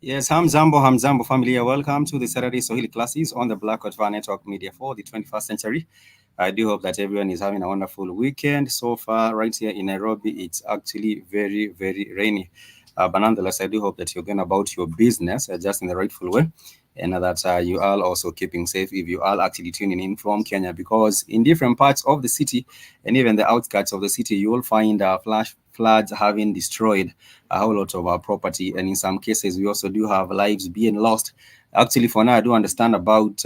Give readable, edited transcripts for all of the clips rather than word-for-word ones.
Yes, Hamzambo family. Welcome to the Saturday Swahili classes on the Black Hot Network Media for the 21st century. I do hope that everyone is having a wonderful weekend. So far, right here in Nairobi, it's actually very, very rainy. But nonetheless, I do hope that you're going about your business just in the rightful way, and that you are also keeping safe if you are actually tuning in from Kenya, because in different parts of the city and even the outskirts of the city, you will find flash floods having destroyed a whole lot of our property, and in some cases, we also do have lives being lost. Actually, for now, I do understand about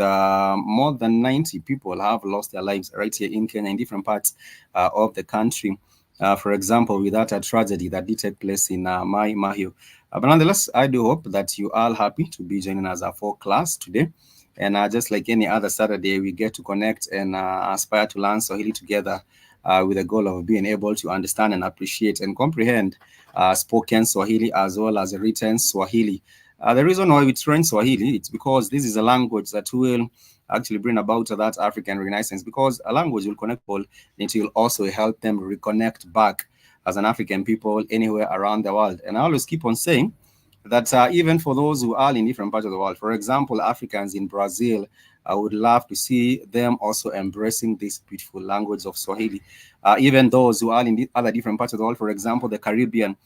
more than 90 people have lost their lives right here in Kenya in different parts of the country. For example, with that tragedy that did take place in Mai Mahiu. But nonetheless, I do hope that you are happy to be joining us for class today. And just like any other Saturday, we get to connect and aspire to learn Swahili together with the goal of being able to understand and appreciate and comprehend spoken Swahili as well as written Swahili. The reason why we train Swahili, it's because this is a language that will actually bring about that African renaissance, because a language will connect people, it will also help them reconnect back as an African people anywhere around the world. And I always keep on saying that even for those who are in different parts of the world, for example, Africans in Brazil, I would love to see them also embracing this beautiful language of Swahili. Even those who are in the other different parts of the world, for example, the Caribbean,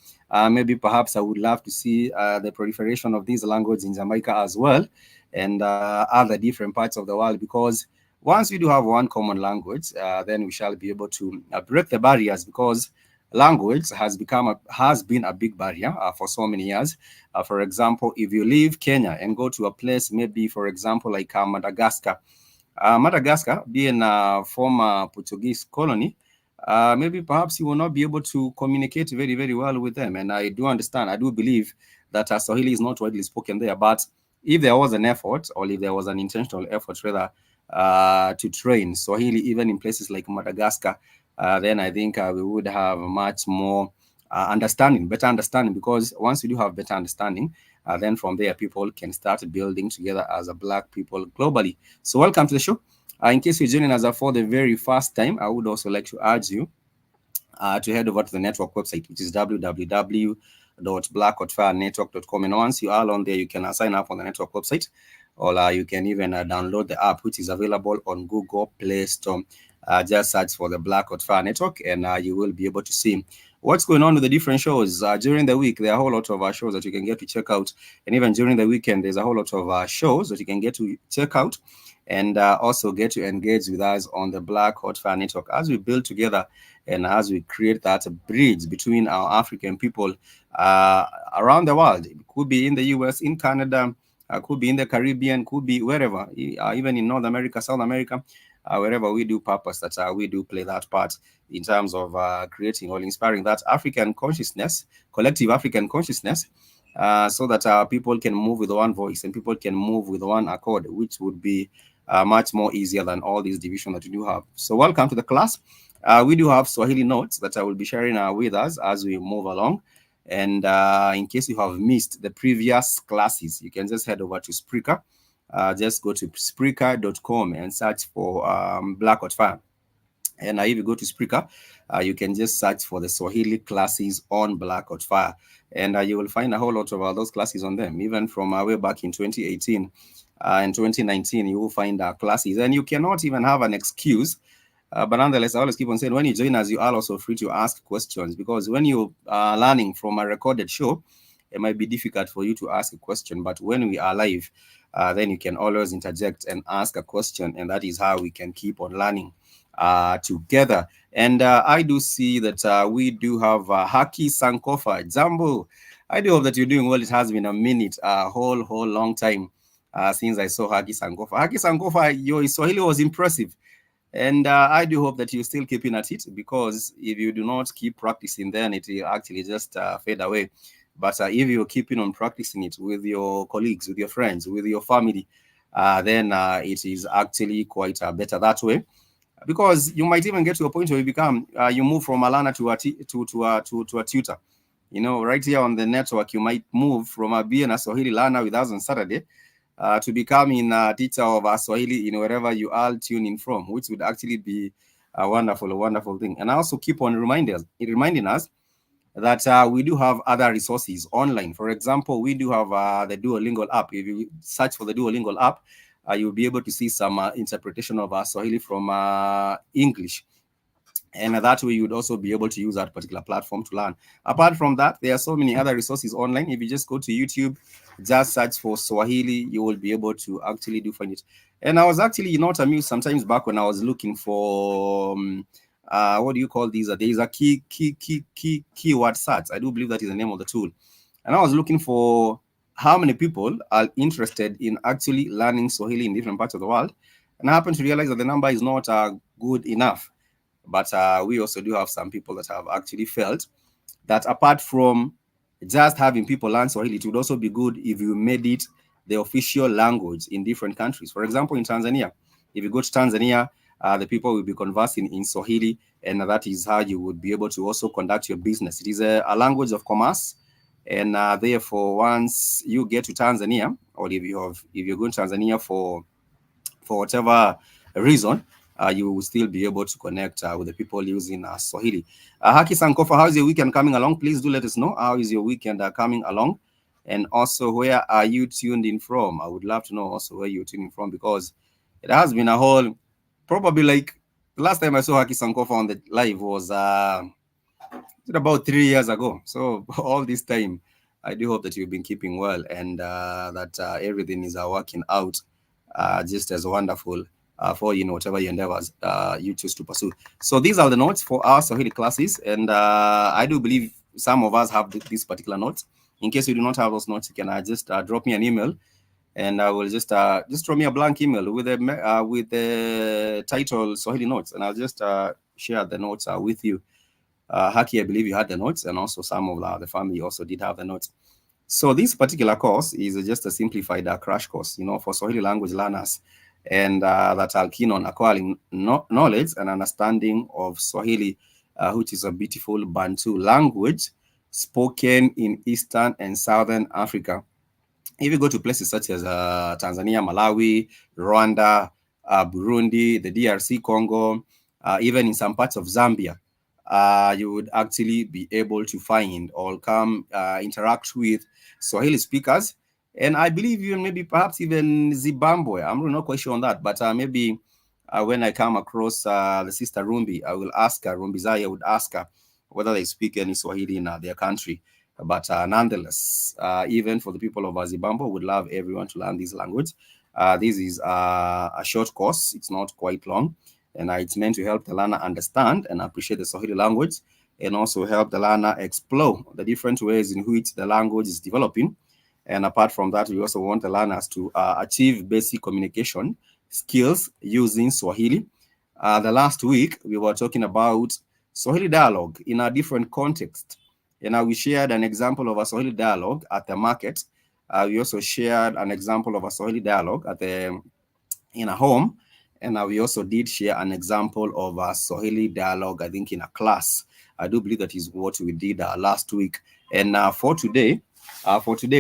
maybe perhaps I would love to see the proliferation of these languages in Jamaica as well, and other different parts of the world, because once we do have one common language, then we shall be able to break the barriers, because language has been a big barrier for so many years. For example, if you leave Kenya and go to a place, maybe for example like Madagascar, Madagascar being a former Portuguese colony, maybe perhaps you will not be able to communicate very, very well with them. And I do understand, I do believe that Swahili is not widely spoken there. But if there was an effort, or if there was an intentional effort rather, to train Swahili even in places like Madagascar, then I think we would have much more better understanding, because once we do have better understanding, then from there people can start building together as a Black people globally. So welcome to the show. In case you're joining us for the very first time, I would also like to urge you to head over to the network website, which is www.blackhotfirenetwork.com. And once you are on there, you can sign up on the network website, or you can even download the app, which is available on Google Play Store. Just search for the Black Hot Fire Network, and you will be able to see what's going on with the different shows. During the week, there are a whole lot of shows that you can get to check out. And even during the weekend, there's a whole lot of shows that you can get to check out, and also get to engage with us on the Black Hot Fire Network as we build together and as we create that bridge between our African people around the world. It could be in the US, in Canada, could be in the Caribbean, could be wherever, even in North America, South America, wherever we do purpose, that we do play that part in terms of creating or inspiring that African consciousness, collective African consciousness, so that people can move with one voice and people can move with one accord, which would be much more easier than all these divisions that we do have. So welcome to the class. We do have Swahili notes that I will be sharing with us as we move along. And in case you have missed the previous classes, you can just head over to Spreaker. Just go to Spreaker.com and search for Black Hot Fire. And if you go to Spreaker, you can just search for the Swahili classes on Black Hot Fire. And you will find a whole lot of those classes on them, even from way back in 2018 and 2019, you will find classes. And you cannot even have an excuse. But nonetheless, I always keep on saying, when you join us, you are also free to ask questions, because when you are learning from a recorded show, it might be difficult for you to ask a question. But when we are live, then you can always interject and ask a question. And that is how we can keep on learning together. And I do see that we do have Haki Sankofa. Jambo, I do hope that you're doing well. It has been a minute, a whole long time since I saw Haki Sankofa. Haki Sankofa, your Swahili was impressive. And I do hope that you're still keeping at it, because if you do not keep practicing, then it will actually just fade away. But if you're keeping on practicing it with your colleagues, with your friends, with your family, then it is actually quite better that way. Because you might even get to a point where you become, you move from a learner to a tutor. You know, right here on the network, you might move from being a Swahili learner with us on Saturday to becoming a teacher of Swahili in wherever you are tuning from, which would actually be a wonderful thing. And I also keep on reminding us that we do have other resources online. For example, we do have the Duolingo app. If you search for the Duolingo app, you'll be able to see some interpretation of Swahili from English. And that way, you would also be able to use that particular platform to learn. Apart from that, there are so many other resources online. If you just go to YouTube, just search for Swahili, you will be able to actually find it. And I was actually not amused sometimes back when I was looking for, what do you call these? There is a keyword search. I do believe that is the name of the tool. And I was looking for how many people are interested in actually learning Swahili in different parts of the world. And I happened to realize that the number is not good enough. But we also do have some people that have actually felt that apart from just having people learn Swahili, it would also be good if you made it the official language in different countries. For example, in Tanzania, if you go to Tanzania, the people will be conversing in Swahili, and that is how you would be able to also conduct your business. It is a language of commerce, and therefore, once you get to Tanzania, or if you're going to Tanzania for whatever reason, you will still be able to connect with the people using Swahili. Haki Sankofa, how is your weekend coming along? Please do let us know. How is your weekend coming along? And also, where are you tuned in from? I would love to know also where you're tuning from, because it has been a whole, probably like the last time I saw Haki Sankofa on the live was about 3 years ago. So all this time, I do hope that you've been keeping well, and that everything is working out just as wonderful for whatever your endeavors you choose to pursue. So these are the notes for our Swahili classes, and I do believe some of us have these particular notes. In case you do not have those notes, you can just drop me an email, and I will just throw me a blank email with the title Swahili notes, and I'll just share the notes with you. Haki, I believe you had the notes, and also some of the family also did have the notes. So this particular course is just a simplified crash course, for Swahili language learners, and that are keen on acquiring knowledge and understanding of Swahili, which is a beautiful Bantu language spoken in Eastern and Southern Africa. If you go to places such as Tanzania, Malawi, Rwanda, Burundi, the DRC Congo, even in some parts of Zambia, you would actually be able to find or come interact with Swahili speakers. And I believe even maybe perhaps even Zimbabwe. I'm really not quite sure on that, but maybe when I come across the sister Rumbi, I will ask her, Rumbi Zaya would ask her whether they speak any Swahili in their country. But nonetheless, even for the people of Zimbabwe, would love everyone to learn this language. This is a short course. It's not quite long. And it's meant to help the learner understand and appreciate the Swahili language, and also help the learner explore the different ways in which the language is developing. And apart from that, we also want the learners to achieve basic communication skills using Swahili. The last week, we were talking about Swahili dialogue in a different context. And we shared an example of a Swahili dialogue at the market. We also shared an example of a Swahili dialogue in a home. And we also did share an example of a Swahili dialogue, I think, in a class. I do believe that is what we did last week. And for today,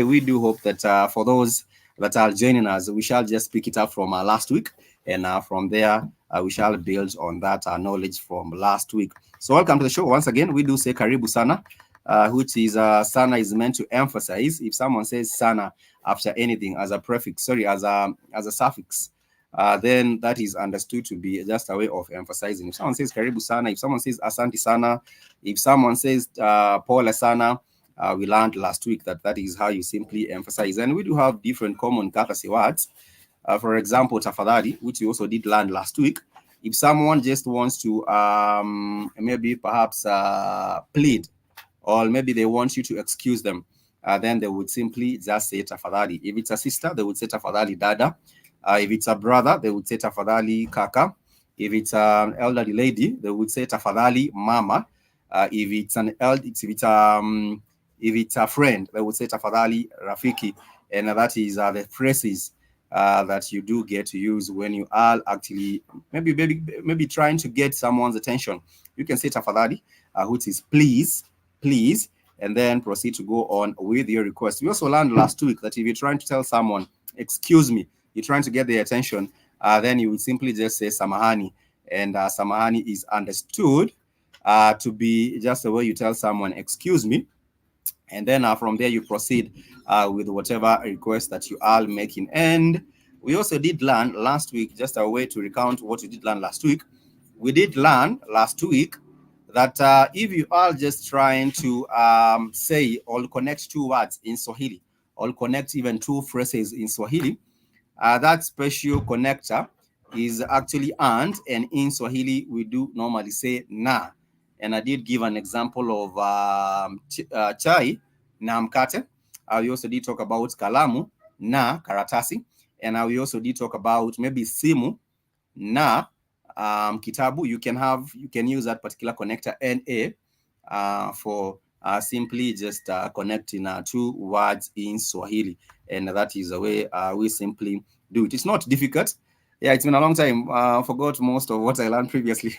we do hope that for those that are joining us, we shall just pick it up from last week. And from there, we shall build on that knowledge from last week. So welcome to the show. Once again, we do say Karibu Sana, which is Sana is meant to emphasize. If someone says Sana after anything as a prefix, as a suffix, then that is understood to be just a way of emphasizing. If someone says Karibu Sana, if someone says Asante Sana, if someone says Pole Sana, we learned last week that is how you simply emphasize. And we do have different common courtesy words. For example, tafadhali, which we also did learn last week. If someone just wants to maybe perhaps plead, or maybe they want you to excuse them, then they would simply just say tafadhali. If it's a sister, they would say tafadhali dada. If it's a brother, they would say tafadhali kaka. If it's an elderly lady, they would say tafadhali mama. If it's a friend, they would say tafadhali rafiki. And that is the phrases that you do get to use when you are actually maybe trying to get someone's attention. You can say tafadhali, which is please, and then proceed to go on with your request. We also learned last week that if you're trying to tell someone, excuse me, you're trying to get their attention, then you would simply just say samahani. And samahani is understood to be just the way you tell someone, excuse me. And then from there, you proceed with whatever request that you are making. And we also did learn last week, just a way to recount what we did learn last week. We did learn last week that if you are just trying to say or connect two words in Swahili, or connect even two phrases in Swahili, that special connector is actually and in Swahili, we do normally say na. And I did give an example of chai na mkate. We also did talk about kalamu na karatasi. And we also did talk about maybe simu na kitabu. You can use that particular connector na for simply just connecting two words in Swahili. And that is the way we simply do it. It's not difficult. Yeah, it's been a long time. Forgot most of what I learned previously.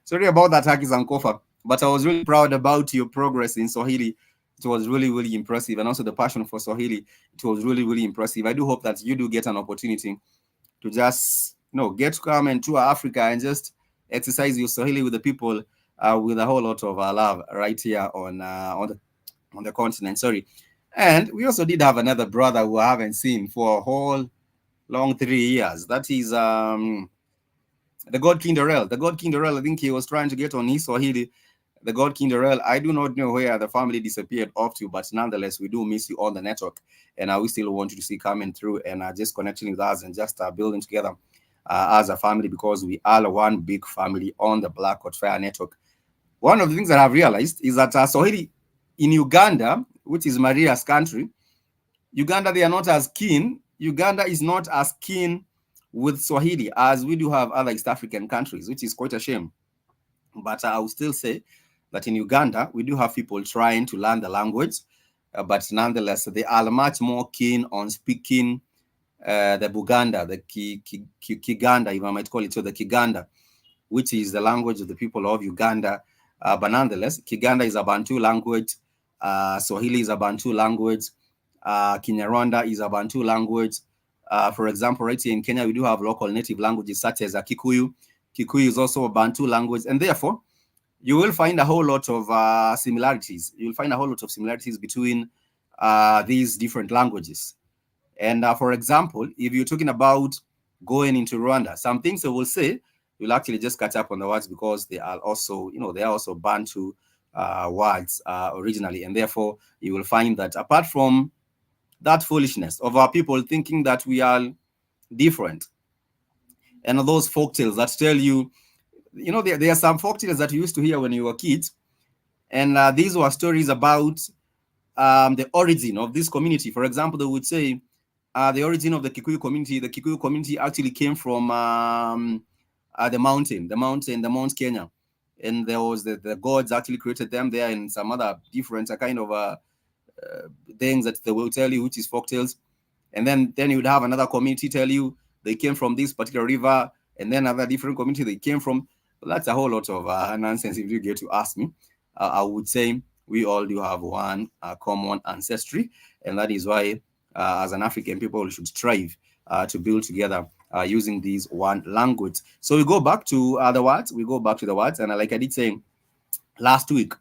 Sorry about that, Hakis and Kofa. But I was really proud about your progress in Swahili. It was really, really impressive. And also the passion for Swahili. It was really, really impressive. I do hope that you do get an opportunity to just, get to come and tour Africa and just exercise your Swahili with the people with a whole lot of love right here on the continent. Sorry. And we also did have another brother who I haven't seen for a whole long 3 years. That is the God King Darrell. The God King Darrell, I think he was trying to get on his Swahili. The God King Darrell, I do not know where the family disappeared off to, but nonetheless, we do miss you on the network. And we still want you to see coming through and just connecting with us and just building together as a family, because we are one big family on the Black Hot Fire Network. One of the things that I've realized is that Swahili in Uganda, which is Maria's country, Uganda, they are not as keen. Uganda is not as keen with Swahili as we do have other East African countries, which is quite a shame. But I will still say that in Uganda, we do have people trying to learn the language, but nonetheless, they are much more keen on speaking the Buganda, the Kiganda, if I might call it so, the Kiganda, which is the language of the people of Uganda. But nonetheless, Kiganda is a Bantu language. Swahili is a Bantu language. Kinyarwanda is a Bantu language. For example, right here in Kenya, we do have local native languages such as Kikuyu. Kikuyu is also a Bantu language. And therefore, you will find a whole lot of similarities. You'll find a whole lot of similarities between these different languages. And for example, if you're talking about going into Rwanda, some things they will say, you'll actually just catch up on the words because they are also, they are also Bantu words originally. And therefore, you will find that apart from that foolishness of our people thinking that we are different, and those folk tales that tell you, there are some folk tales that you used to hear when you were kids, and these were stories about the origin of this community. For example, they would say the origin of the Kikuyu community. The Kikuyu community actually came from the Mount Kenya, and there was the gods actually created them there, and some other different kind of things that they will tell you, which is folk tales. And then you would have another community tell you they came from this particular river, and then another different community they came from. But that's a whole lot of nonsense if you get to ask me. I would say we all do have one common ancestry, and that is why as an African people we should strive to build together using these one language. So we go back to the words. And like I did say last week,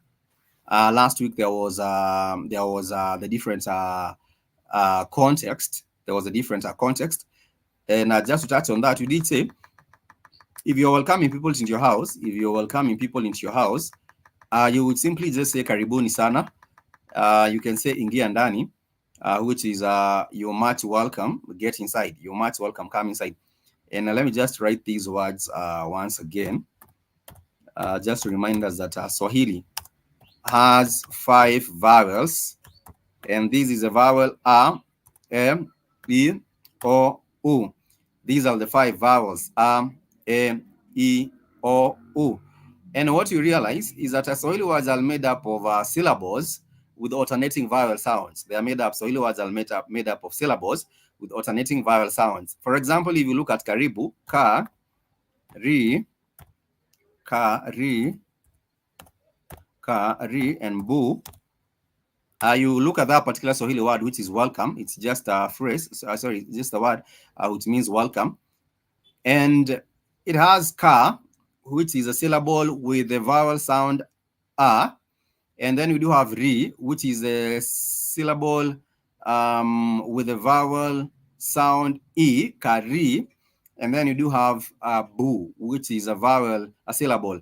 there was the different context. There was a different context, and just to touch on that, we did say if you're welcoming people into your house, you would simply just say karibuni sana. You can say ingia ndani, which is you're much welcome. Get inside. You're much welcome. Come inside. And let me just write these words once again, just to remind us that Swahili has 5 vowels, and this is a vowel a, e, o, u. These are the 5 vowels a, e, o, u. And what you realize is that Swahili words are made up of syllables with alternating vowel sounds. They are made up, Swahili words are made up of syllables with alternating vowel sounds. For example, if you look at karibu, ka, ri, and bu, you look at that particular Swahili word, which is welcome. It's just a phrase, just a word which means welcome. And it has ka, which is a syllable with the vowel sound a. And then we do have ri, which is a syllable with the vowel sound e, kari. And then you do have bu, which is a syllable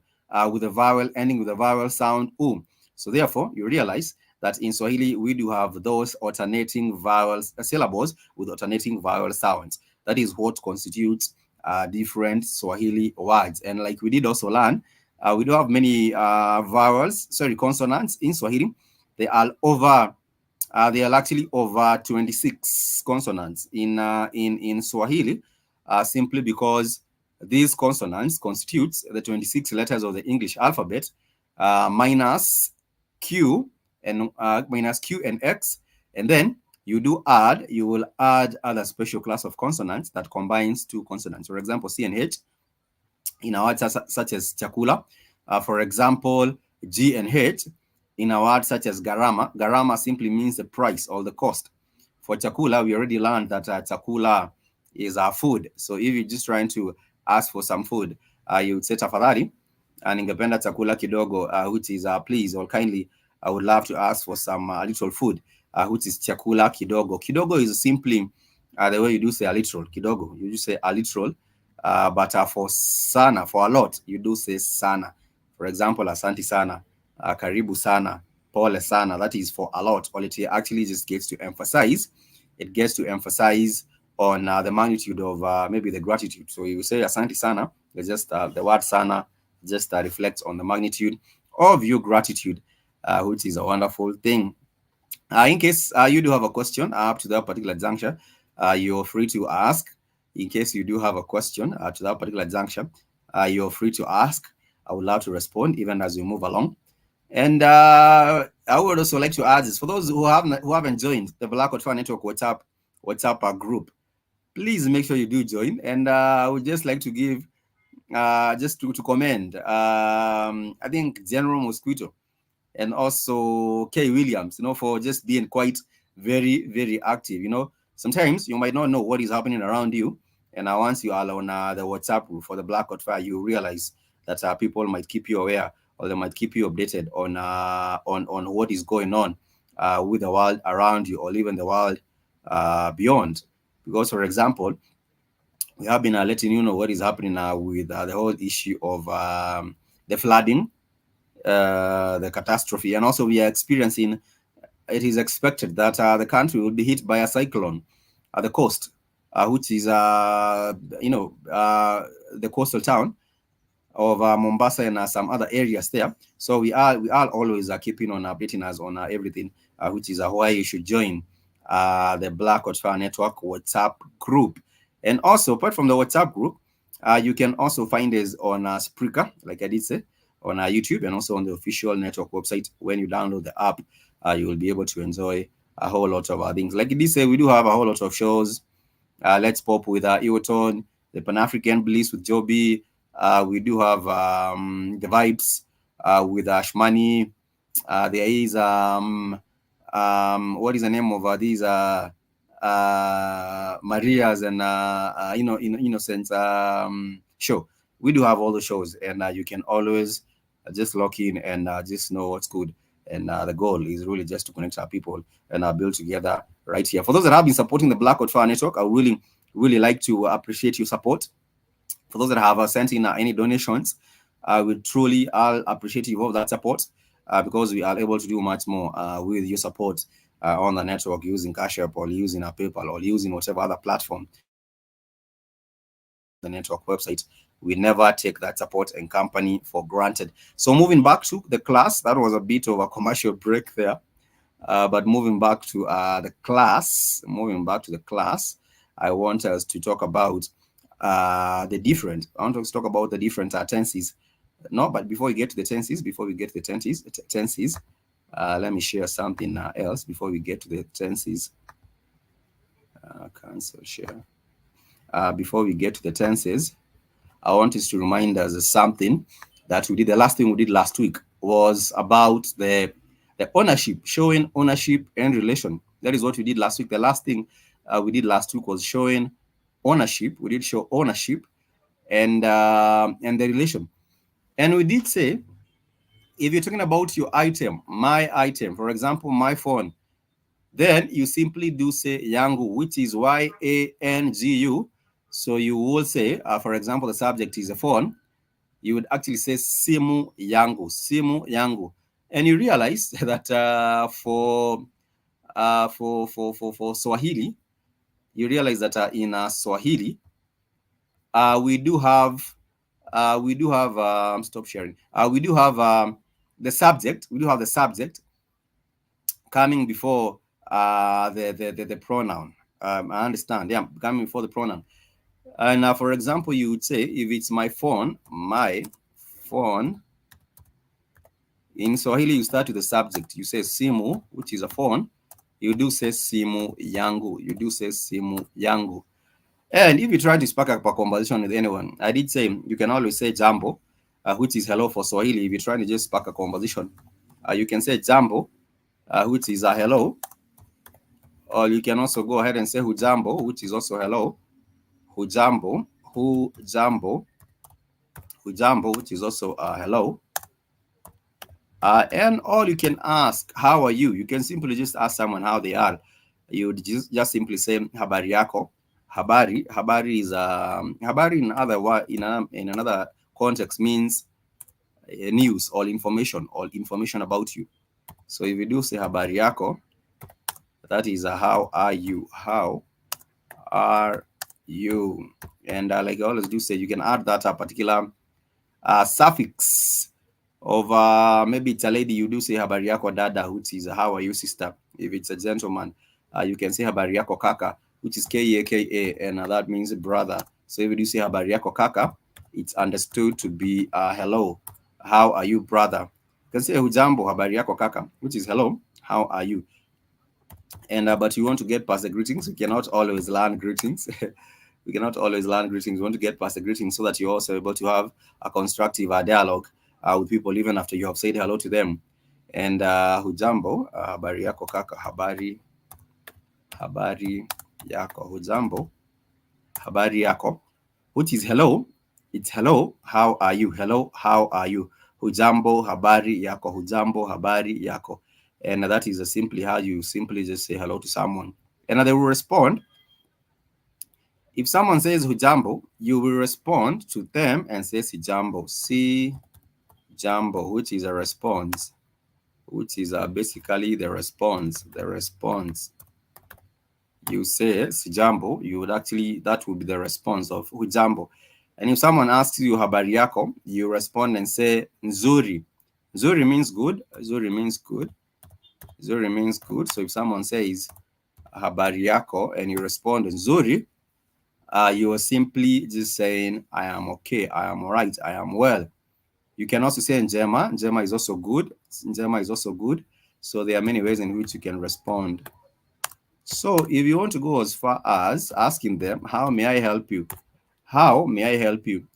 with a vowel ending with a vowel sound u. So therefore, you realize that in Swahili, we do have those alternating vowels, syllables with alternating vowel sounds. That is what constitutes different Swahili words. And like we did also learn, we do have many consonants in Swahili. They are actually over 26 consonants in Swahili, simply because these consonants constitutes the 26 letters of the English alphabet, minus Q and X, and then you will add other special class of consonants that combines 2 consonants. For example, C and H in our words such as chakula. For example, G and H in a word such as garama. Garama simply means the price or the cost. For chakula, we already learned that chakula is our food. So if you're just trying to ask for some food, you would say tafadhali, ningependa chakula kidogo, which is please or kindly, I would love to ask for some little food, which is chakula kidogo. Kidogo is simply the way you do say a little. Kidogo, you just say a little, but for sana, for a lot, you do say sana. For example, asanti sana, karibu sana, pole sana. That is for a lot. Or it actually just gets to emphasize. It gets to emphasize on the magnitude of maybe the gratitude. So you say asanti sana, it's just the word sana just reflects on the magnitude of your gratitude, which is a wonderful thing. In case you do have a question up to that particular juncture, you're free to ask. In case you do have a question to that particular juncture, you're free to ask. I would love to respond even as we move along. And I would also like to add this for those who haven't joined the Black Hot Fan Network WhatsApp group. Please make sure you do join. And I would just like to give just to commend I think General Mosquito and also Kay Williams, for just being quite very, very active. Sometimes you might not know what is happening around you, and once you are on the WhatsApp group for the Black Hot Fire, you realize that people might keep you aware or they might keep you updated on what is going on with the world around you, or even the world beyond. Because, for example, we have been letting you know what is happening now with the whole issue of the flooding, the catastrophe, and also we are experiencing. It is expected that the country will be hit by a cyclone at the coast, which is the coastal town of Mombasa and some other areas there. So we are always keeping on updating us on everything, which is why you should join the Black Watch Fire Network WhatsApp group. And also, apart from the WhatsApp group, you can also find us on Spreaker, like I did say, on YouTube, and also on the official network website. When you download the app, you will be able to enjoy a whole lot of things. Like I did say, we do have a whole lot of shows. Let's Pop with Ewoton, the Pan-African Bliss with Joby. We do have the Vibes with Ashmani. There is what is the name of these Marias and Innocence show. We do have all the shows, and you can always just lock in and just know what's good. And the goal is really just to connect our people and build together right here. For those that have been supporting the Black Fire Network, I really like to appreciate your support. For those that have sent in any donations, we truly are appreciative of that support because we are able to do much more with your support on the network, using Cash App or using our PayPal or using whatever other platform the network website. We never take that support and company for granted. So moving back to the class, that was a bit of a commercial break there. But moving back to the class, I want us to talk about I want us to talk about the different tenses. No, but before we get to the tenses, let me share something else before we get to the tenses. Cancel share. Before we get to the tenses, I want us to remind us of something that we did. The last thing we did last week was about the ownership, showing ownership and relation. That is what we did last week. The last thing we did last week was showing ownership. We did show ownership and the relation. And we did say, if you're talking about your item, my item, for example, my phone, then you simply do say yangu, which is YANGU. So you will say, for example, the subject is a phone. You would actually say simu yangu. And you realize that for Swahili, you realize that in Swahili, we do have stop sharing. We do have the subject. We do have the subject coming before the pronoun. I understand. Yeah, coming before the pronoun. And for example, you would say, if it's my phone. In Swahili, you start with the subject. You say simu, which is a phone. You do say simu yangu. And if you try to spark up a conversation with anyone, I did say you can always say jambo, which is hello for Swahili. If you're trying to just spark a conversation, you can say jambo, which is a hello. Or you can also go ahead and say hujambo, which is also hello. Hujambo, which is also hello. And all you can ask, how are you? You can simply just ask someone how they are. You would just simply say habari yako. Habari is habari in another context means news or information about you. So if you do say habari yako, that is how are you? And like I always do say, you can add that particular suffix of maybe it's a lady, you do say habari yako dada, which is how are you sister. If it's a gentleman, you can say habari yako kaka, which is Kaka, and that means brother. So if you do say habari yako kaka, it's understood to be hello, how are you brother. You can say hujambo habari yako kaka, which is hello, how are you. And but you want to get past the greetings. We cannot always learn greetings. We want to get past the greetings so that you're also able to have a constructive dialogue with people even after you have said hello to them. And hujambo, habari yako kaka, habari yako, hujambo, habari yako, which is hello. It's hello, how are you? Hello, how are you? hujambo, habari yako, hujambo, habari yako. And that is simply how you simply just say hello to someone. And they will respond. If someone says hujambo, you will respond to them and say sijambo, si jambo, which is a response, which is basically the response. You say sijambo, you would actually, that would be the response of hujambo. And if someone asks you habari yako, you respond and say nzuri. Nzuri means good. Nzuri means good. Nzuri means good. So if someone says habari yako and you respond nzuri, you are simply just saying, I am okay, I am all right, I am well. You can also say njema. Njema is also good. Njema is also good. So there are many ways in which you can respond. So if you want to go as far as asking them, how may I help you? How may I help you?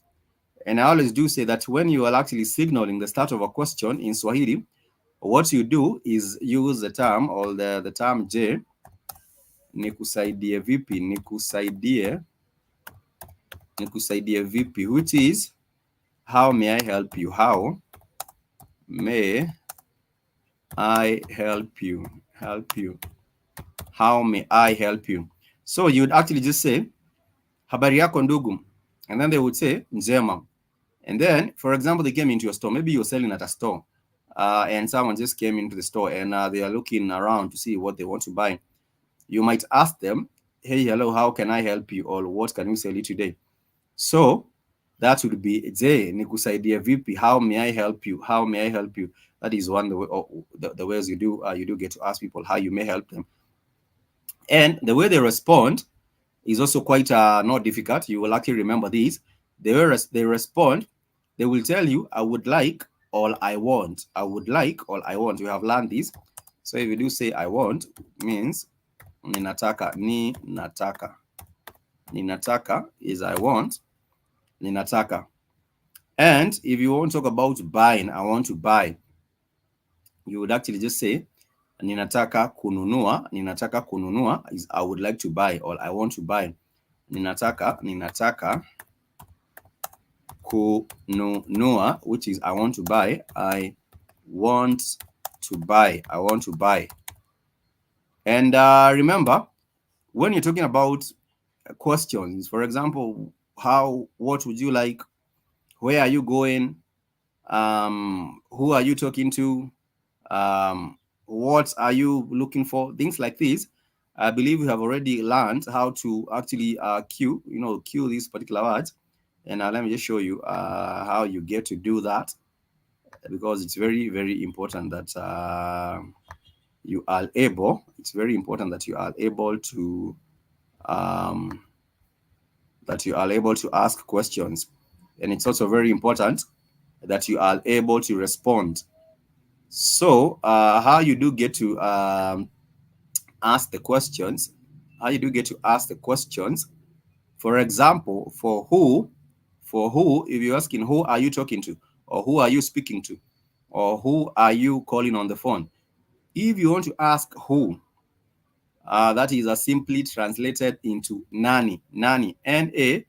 And I always do say that when you are actually signaling the start of a question in Swahili, what you do is use the term or the term je, nikusaidie vipi, nikusaidie vipi, which is how may I help you? How may I help you? Help you. How may I help you? So you would actually just say habari yako ndugu, and then they would say njema. And then, for example, they came into your store. Maybe you're selling at a store, and someone just came into the store and they are looking around to see what they want to buy. You might ask them, hey, hello, how can I help you? Or what can we sell you today? So that would be je, nikusaidie vipi? How may I help you? How may I help you? That is one the ways you do get to ask people how you may help them. And the way they respond is also quite not difficult. You will actually remember these. The way they respond, they will tell you, I would like, or I want. I would like, or I want. You have learned this. So if you do say I want, means ninataka, ninataka. Ninataka is I want, ninataka. And if you want to talk about buying, I want to buy, you would actually just say ninataka kununua. Ninataka kununua is I would like to buy, or I want to buy. Ninataka kununua, which is I want to buy. I want to buy. I want to buy. And remember, when you're talking about questions, for example, what would you like? Where are you going? Who are you talking to? What are you looking for? Things like this. I believe we have already learned how to actually cue these particular words. And let me just show you how you get to do that, because it's very, very important that you are able. It's very important that you are able to ask questions, and it's also very important that you are able to respond. So how you do get to ask the questions? How you do get to ask the questions? For example, for who, if you're asking who are you talking to, or who are you speaking to, or who are you calling on the phone? If you want to ask who, that is simply translated into nani, N-A-N-I.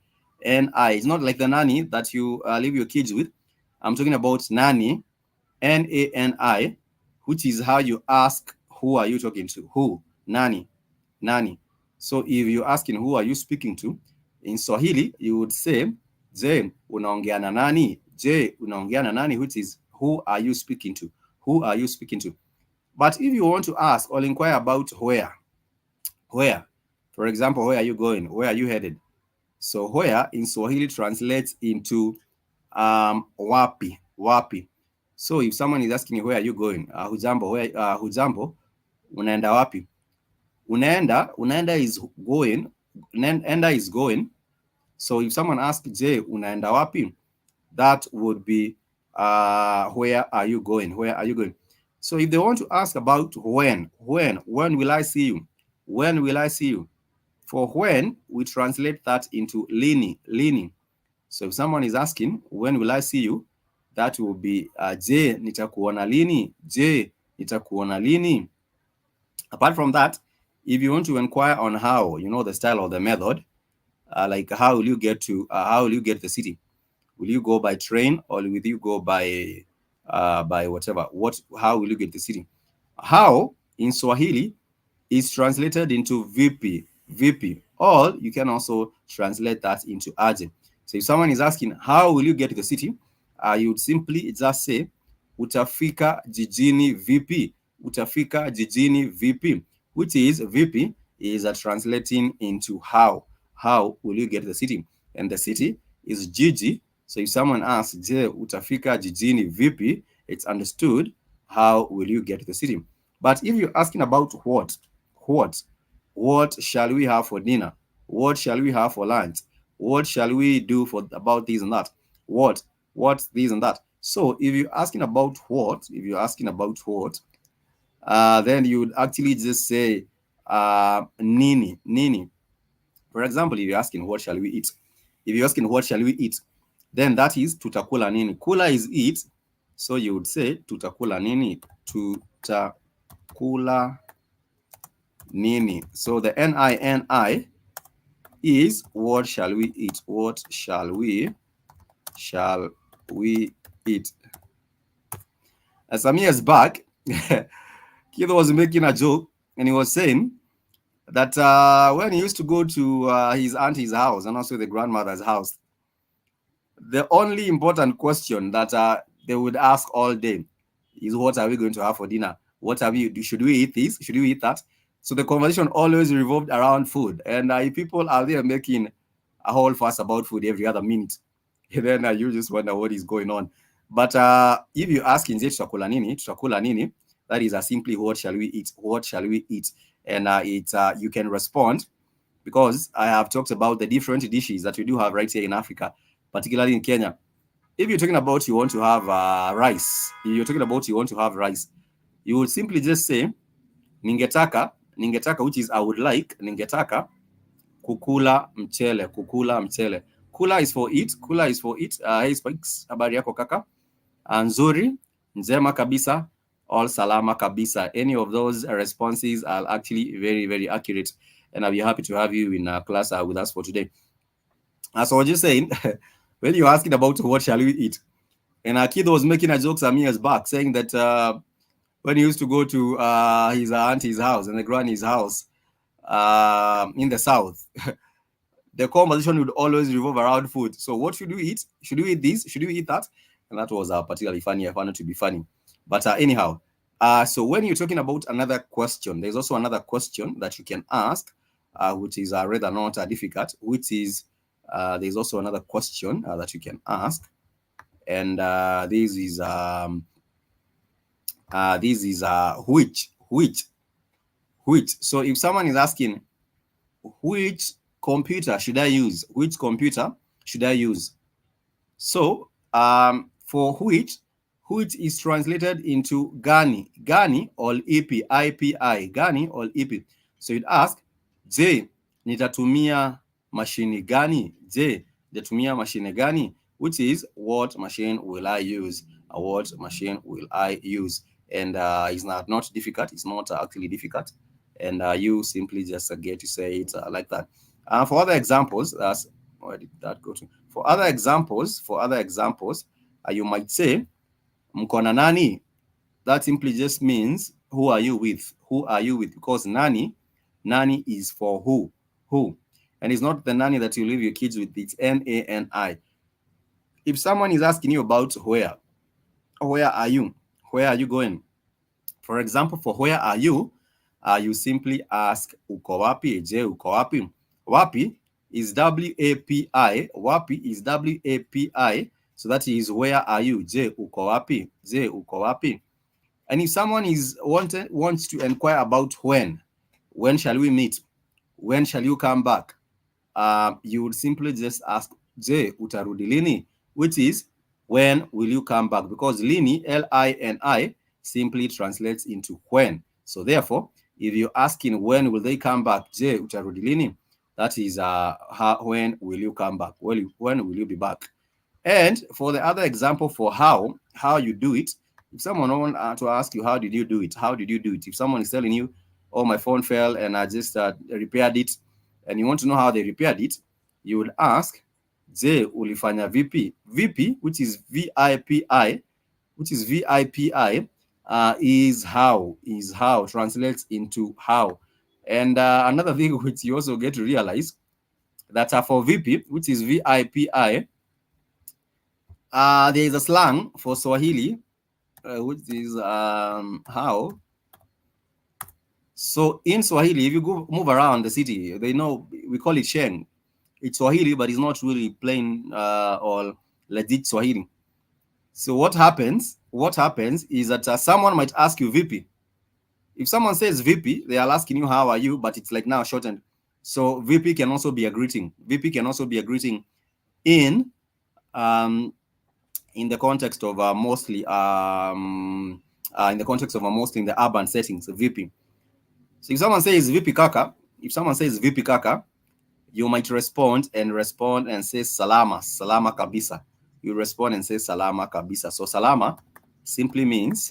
It's not like the nanny that you leave your kids with. I'm talking about nani, N-A-N-I, which is how you ask who are you talking to, who, nani. So if you're asking who are you speaking to, in Swahili, you would say, je, unaongea na nani? Je, unaongea na nani? Which is, who are you speaking to? Who are you speaking to? But if you want to ask or inquire about where, for example, where are you going? Where are you headed? So where in Swahili translates into wapi. So if someone is asking where are you going, hujambo, hujambo, unaenda wapi? Unaenda is going, enda is going. So if someone asks, je, unaenda wapi? That would be where are you going? Where are you going? So if they want to ask about when will I see you? When will I see you? For when, we translate that into lini. So if someone is asking, when will I see you? That will be, je, nitakuona lini? Je, nitakuona lini? Apart from that, if you want to inquire on how, the style or the method, like how will you get to the city? Will you go by train, or will you go by by whatever. How will you get the city? How in Swahili is translated into VP, or you can also translate that into aje. So if someone is asking how will you get to the city, you would simply just say utafika jijini VP, utafika jijini VP, which is VP is translating into how will you get to the city, and the city is jiji. So if someone asks je utafika jijini VP, it's understood how will you get to the city. But if you're asking about what what shall we have for dinner, what shall we have for lunch, what shall we do for about this and that, what this and that. So if you're asking about what, then you would actually just say nini. For example, if you're asking what shall we eat, then that is tutakula nini. Kula is eat, so you would say tutakula nini, tutakula nini. So the nini is what shall we eat, what shall we eat. Some years back, Kido was making a joke, and he was saying that when he used to go to his auntie's house and also the grandmother's house, the only important question that they would ask all day is, what are we going to have for dinner? What have you? Should we eat this? Should we eat that? So the conversation always revolved around food, and people are there making a whole fuss about food every other minute. Then you just wonder what is going on. But if you ask in tutakula nini, that is simply what shall we eat? What shall we eat? And you can respond, because I have talked about the different dishes that we do have right here in Africa, particularly in Kenya. If you're talking about you want to have rice, you would simply just say ningetaka, which is I would like, ningetaka kukula mchele. Kula is for eat. Hey Spikes, habari yako kaka? Nzuri, njema kabisa, all salama kabisa. Any of those responses are actually very, very accurate, and I'll be happy to have you in class with us for today. As I was just saying, when you're asking about what shall we eat, and Akido was making a joke some years back, saying that when he used to go to his auntie's house and the granny's house in the south, the conversation would always revolve around food. So what should we eat? Should we eat this? Should we eat that? And that was particularly funny. I found it to be funny. But anyhow, so when you're talking about another question, there's also another question that you can ask, which is rather not difficult, which is there's also another question that you can ask. And this is which. So if someone is asking, which computer should I use? Which computer should I use? So for which is translated into gani or ipi, IPI, gani or ipi. So you'd ask, je, nitatumia mashini gani? Je, nitatumia mashine gani? Which is, what machine will I use? What machine will I use? And it's not difficult. It's not actually difficult. And you simply just get to say it like that. For other examples, where did that go to? For other examples, you might say, mkona nani? That simply just means, who are you with? Who are you with? Because nani is for who. And it's not the nanny that you leave your kids with. It's NANI. If someone is asking you about where are you? Where are you going? For example, for where are you? You simply ask uko wapi? Je, uko wapi? Wapi is WAPI. Wapi is WAPI. So that is, where are you? Je, uko wapi? Je, uko wapi? And if someone wants to inquire about when shall we meet? When shall you come back? You would simply just ask, je, utarudi lini? Which is, when will you come back? Because lini, LINI, simply translates into when. So therefore, if you're asking when will they come back, je, utarudi lini? That is when will you come back? When will you be back? And for the other example, for how you do it, if someone wants to ask you, how did you do it? If someone is telling you, oh, my phone fell and I just repaired it, and you want to know how they repaired it, you would ask, je, ulifanya vipi? Vipi, which is VIPI, which is VIPI, is how translates into how. And another thing which you also get to realize that for VP, which is VIPI, there is a slang for Swahili, which is how. So in Swahili, if you go move around the city, they know we call it Sheng. It's Swahili, but it's not really plain or legit Swahili. So what happens? What happens is that someone might ask you VP. If someone says VP, they are asking you how are you, but it's like now shortened. So VP can also be a greeting. VP can also be a greeting in the context of mostly in the context of mostly in the urban settings. VP. So if someone says VP Kaka, you might respond and say salama kabisa. You respond and say salama kabisa. So salama simply means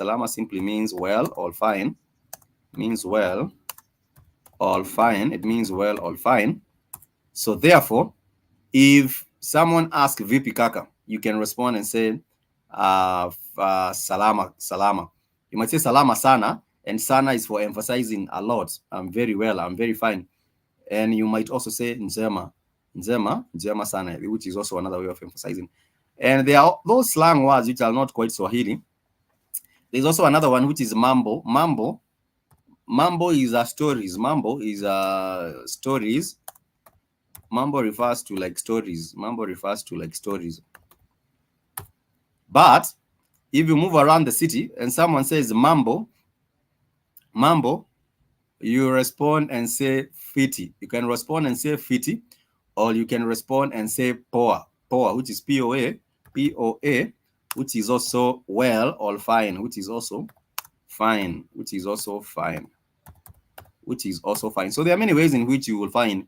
well or fine. Means well or fine. It means well or fine. So therefore, if someone asks VP Kaka, you can respond and say salama. You might say salama sana, and sana is for emphasizing a lot. I'm very well, I'm very fine. And you might also say njema sana, which is also another way of emphasizing. And there are those slang words which are not quite Swahili. There's also another one which is mambo. Mambo is stories. Mambo is stories. Mambo refers to like stories. But if you move around the city and someone says mambo, you respond and say fiti. You can respond and say fiti, or you can respond and say poa, which is POA, which is also well or fine, which is also fine. So there are many ways in which you will find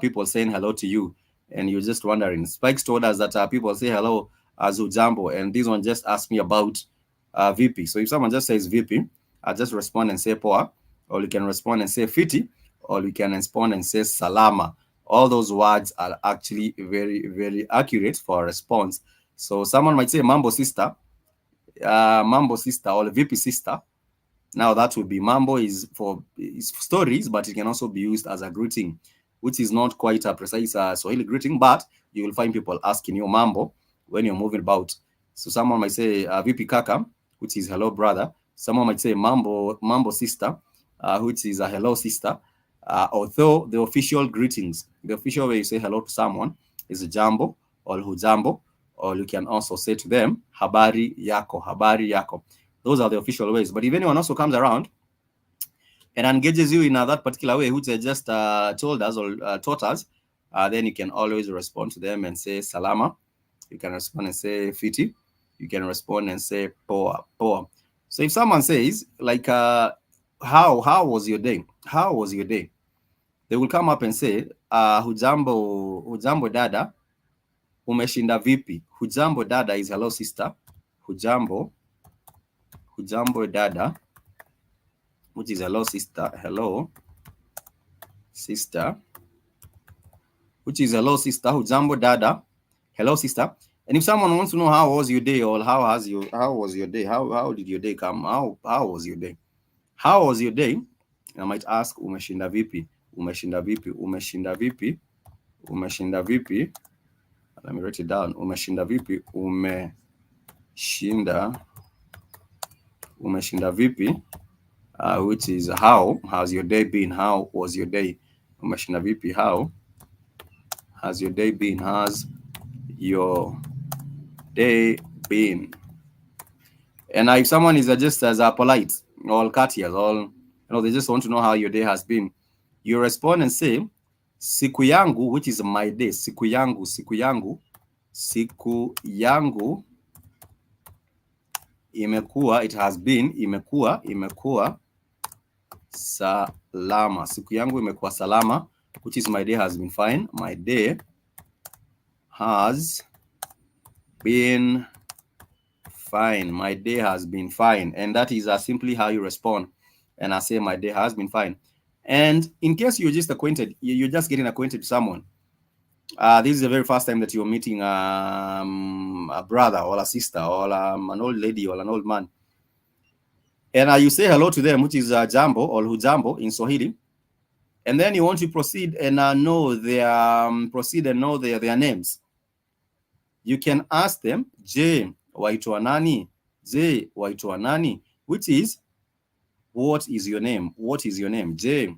people saying hello to you, and you're just wondering. Spikes told us that people say hello as Ujambo, and this one just asked me about VP. So if someone just says VP, I'll just respond and say poa, or you can respond and say fiti, or you can respond and say salama. All those words are actually very, very accurate for a response. So someone might say mambo sister, or VP sister. Now that would be mambo is for stories, but it can also be used as a greeting, which is not quite a precise Swahili greeting, but you will find people asking you mambo when you're moving about. So someone might say VP Kaka, which is hello brother. Someone might say mambo sister, which is a hello sister. Although the official greetings, the official way you say hello to someone is jambo or hujambo, or you can also say to them habari yako. Those are the official ways. But if anyone also comes around and engages you in that particular way, which they just told us or taught us, then you can always respond to them and say salama. You can respond and say fiti. You can respond and say poa. So if someone says like, how was your day? They will come up and say, hujambo dada, umeshinda vipi? Hujambo dada is hello sister. Hujambo dada, which is hello sister, which is hello sister. Hujambo dada, hello sister. And if someone wants to know how was your day, or how was your day, how did your day come, how was your day, I might ask umeshinda vipi. Let me write it down. Umeshinda vipi? Umeshinda vipi? Which is how has your day been? How was your day? Umeshinda vipi? How has your day been? Has your day been? And if someone is just as polite or courteous, or they just want to know how your day has been, you respond and say siku yangu, which is my day. Siku yangu imekuwa, it has been, imekuwa salama. Siku yangu imekuwa salama, which is my day has been fine. My day has been fine. My day has been fine. And that is simply how you respond. And I say my day has been fine. And in case you're just acquainted, you're just getting acquainted to someone, This is the very first time that you're meeting a brother or a sister or an old lady or an old man, and you say hello to them, which is jambo or hujambo in Swahili, and then you want to proceed and know their names. You can ask them, je waitwa nani, je waitwa nani, which is what is your name, what is your name. Je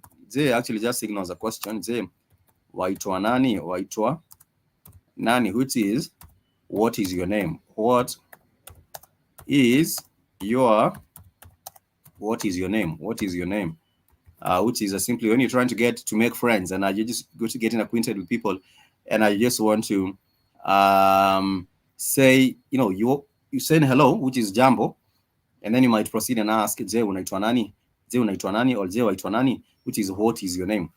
actually just signals a question. Je waitwa nani, waitwa nani, which is what is your name, what is your name, what is your name, which is simply when you're trying to get to make friends and you just go to getting acquainted with people, and you just want to say, you saying hello, which is jambo, and then you might proceed and ask, je unaitwa nani, je unaitwa nani, or je waitwa nani, which is what is your name.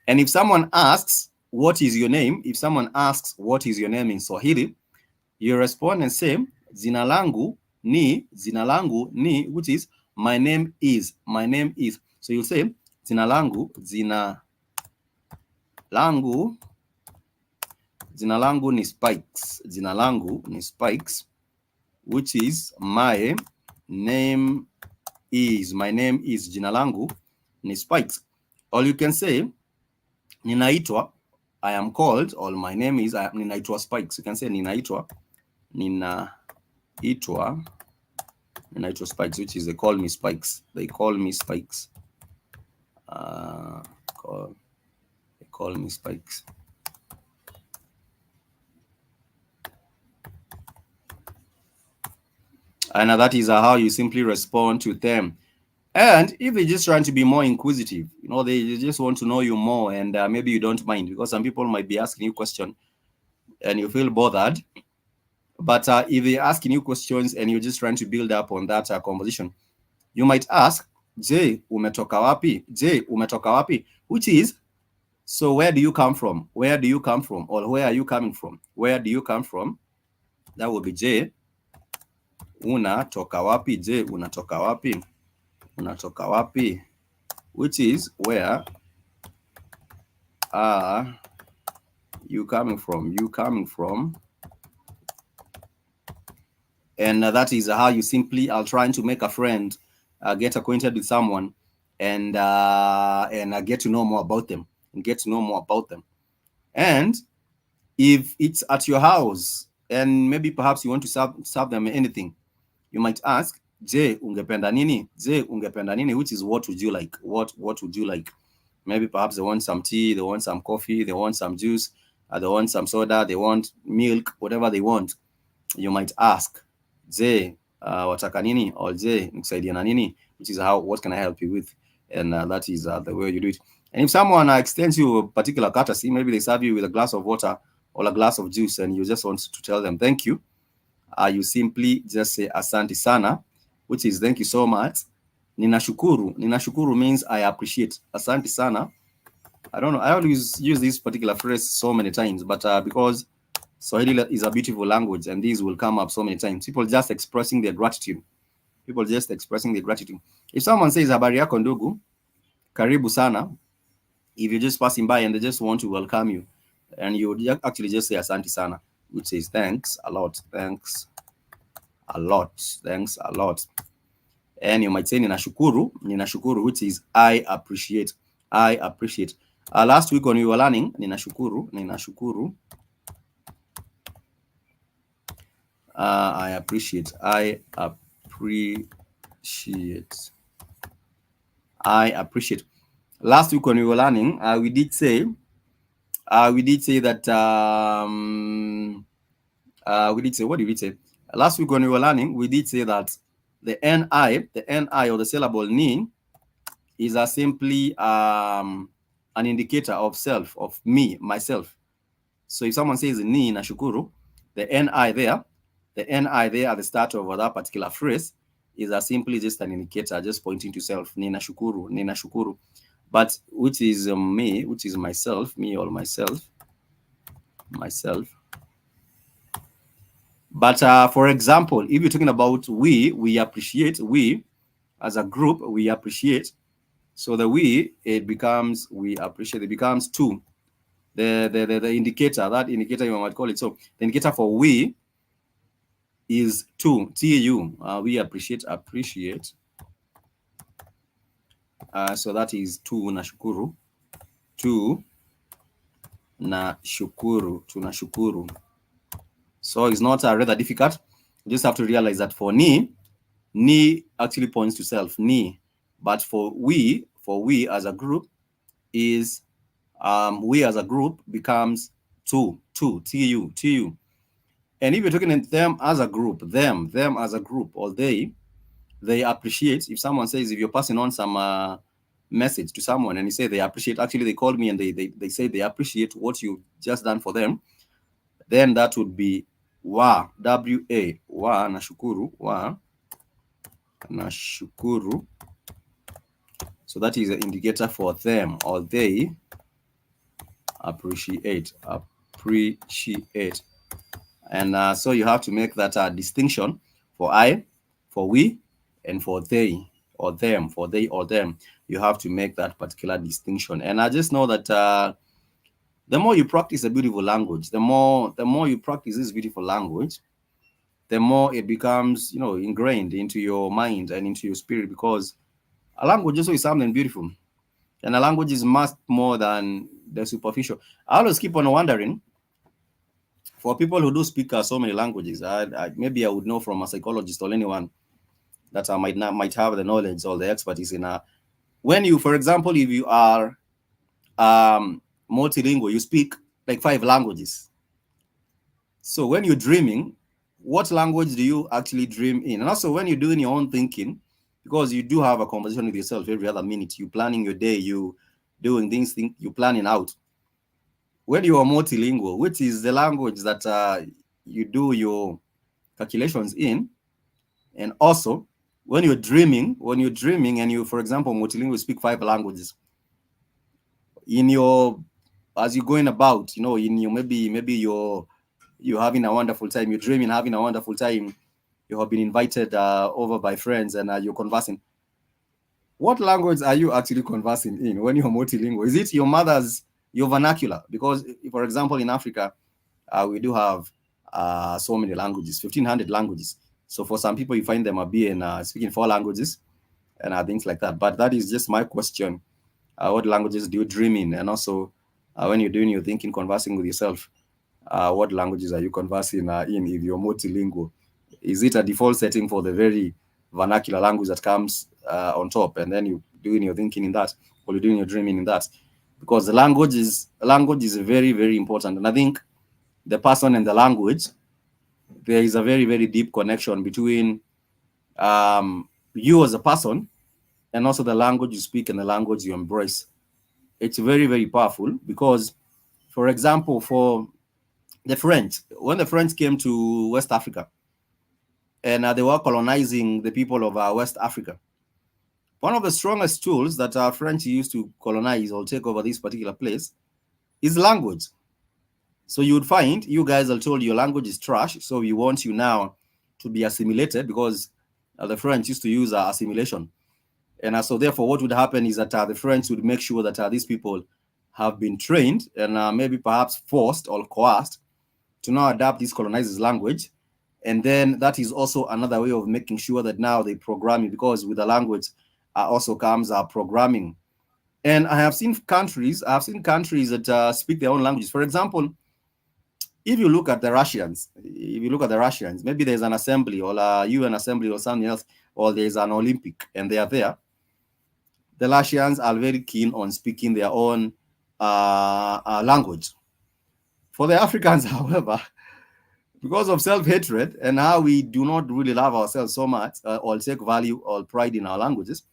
And if someone asks what is your name, if someone asks what is your name in Swahili, you respond and say jina langu ni, which is my name is. So you'll say jina langu ni Spikes, jina langu ni Spikes, which is my name is, jina langu ni Spikes. Or you can say ninaitwa, I am called, or my name is ninaitwa Spikes. You can say ninaitwa Spikes, which is they call me Spikes. They call me Spikes. They call me Spikes. And that is how you simply respond to them. And if they're just trying to be more inquisitive, they just want to know you more, and maybe you don't mind, because some people might be asking you questions and you feel bothered. But if they're asking you questions and you're just trying to build up on that conversation, you might ask, je umetoka wapi, je umetoka wapi, which is, so where do you come from, where do you come from, or where are you coming from, where do you come from. That would be je unatoka wapi, je unatoka wapi, unatoka wapi, which is where are you coming from, and that is how you simply are trying to make a friend, get acquainted with someone, and get to know more about them, And if it's at your house and maybe perhaps you want to serve them anything, you might ask, je ungependa nini, which is what would you like, what would you like. Maybe perhaps they want some tea, they want some coffee, they want some juice, they want some soda, they want milk, whatever they want. You might ask, je wataka nini, or je nikusaidia na nini, which is what can I help you with. And that is the way you do it. And if someone extends you a particular courtesy, maybe they serve you with a glass of water or a glass of juice, and you just want to tell them thank you, you simply just say asante sana, which is thank you so much. Ninashukuru means I appreciate. Asante sana, I don't know, I always use this particular phrase so many times, but because Swahili is a beautiful language, and these will come up so many times. People just expressing their gratitude. If someone says habari yako ndugu, karibu sana, if you're just passing by and they just want to welcome you, and you would actually just say asante sana, which says thanks a lot. And you might say ninashukuru, which is I appreciate. Last week when we were learning ninashukuru, I appreciate. Last week when we were learning, we did say that what did we say? Last week when we were learning, we did say that the ni or the syllable ni is simply an indicator of self, of me, myself. So if someone says ni nashukuru, the ni there at the start of that particular phrase is simply just an indicator, just pointing to self. Ninashukuru. But which is me, which is myself, me or myself. But for example, if you're talking about we appreciate, we as a group, we appreciate. So the we appreciate, it becomes two. the indicator, that indicator you might call it. So the indicator for we is tu, tu. We appreciate. So that is tu na shukuru. Tu na shukuru, tunashukuru. So it's not rather difficult. You just have to realize that for ni actually points to self, ni. But for we as a group is we as a group becomes tu, tu. And if you're talking to them as a group, them as a group, or they appreciate. If someone says, if you're passing on some message to someone and you say they appreciate, actually they called me and they say they appreciate what you just done for them, then that would be wa, wa, wa nashukuru. So that is an indicator for them, or they appreciate. And so you have to make that distinction for I, for we, and for they or them, for they or them. You have to make that particular distinction. And I just know that the more you practice a beautiful language, the more you practice this beautiful language, the more it becomes, ingrained into your mind and into your spirit, because a language also is something beautiful. And a language is much more than the superficial. I always keep on wondering, for people who do speak so many languages, maybe I would know from a psychologist or anyone that I might have the knowledge or the expertise in. When you, for example, if you are multilingual, you speak like 5 languages. So when you're dreaming, what language do you actually dream in? And also when you're doing your own thinking, because you do have a conversation with yourself every other minute, you planning your day, you doing things, you planning out. When you are multilingual, which is the language that you do your calculations in, and also when you're dreaming and you, for example, multilingual, speak 5 languages, in your, as you're going about, in your, maybe you're having a wonderful time, you're dreaming having a wonderful time, you have been invited over by friends, and you're conversing. What language are you actually conversing in when you're multilingual? Is it your vernacular? Because, for example, in Africa, we do have so many languages, 1,500 languages. So for some people, you find them being speaking 4 languages and things like that. But that is just my question. What languages do you dream in? And also, when you're doing your thinking, conversing with yourself, what languages are you conversing in if you're multilingual? Is it a default setting for the very vernacular language that comes on top, and then you doing your thinking in that, or you're doing your dreaming in that? Because the language is very, very important. And I think the person and the language, there is a very, very deep connection between you as a person and also the language you speak and the language you embrace. It's very, very powerful because, for example, for the French, when the French came to West Africa and they were colonizing the people of West Africa, one of the strongest tools that French used to colonize or take over this particular place is language. So you would find, you guys are told your language is trash, so we want you now to be assimilated, because the French used to use assimilation. And so therefore what would happen is that the French would make sure that these people have been trained and maybe perhaps forced or coerced to now adapt this colonizers' language. And then that is also another way of making sure that now they program it, because with the language also comes programming. And I have seen countries that speak their own languages. For example, if you look at the Russians, maybe there's an assembly or a UN assembly or something else, or there's an Olympic and they are there. The Russians are very keen on speaking their own language. For the Africans, however, because of self-hatred and how we do not really love ourselves so much or take value or pride in our languages,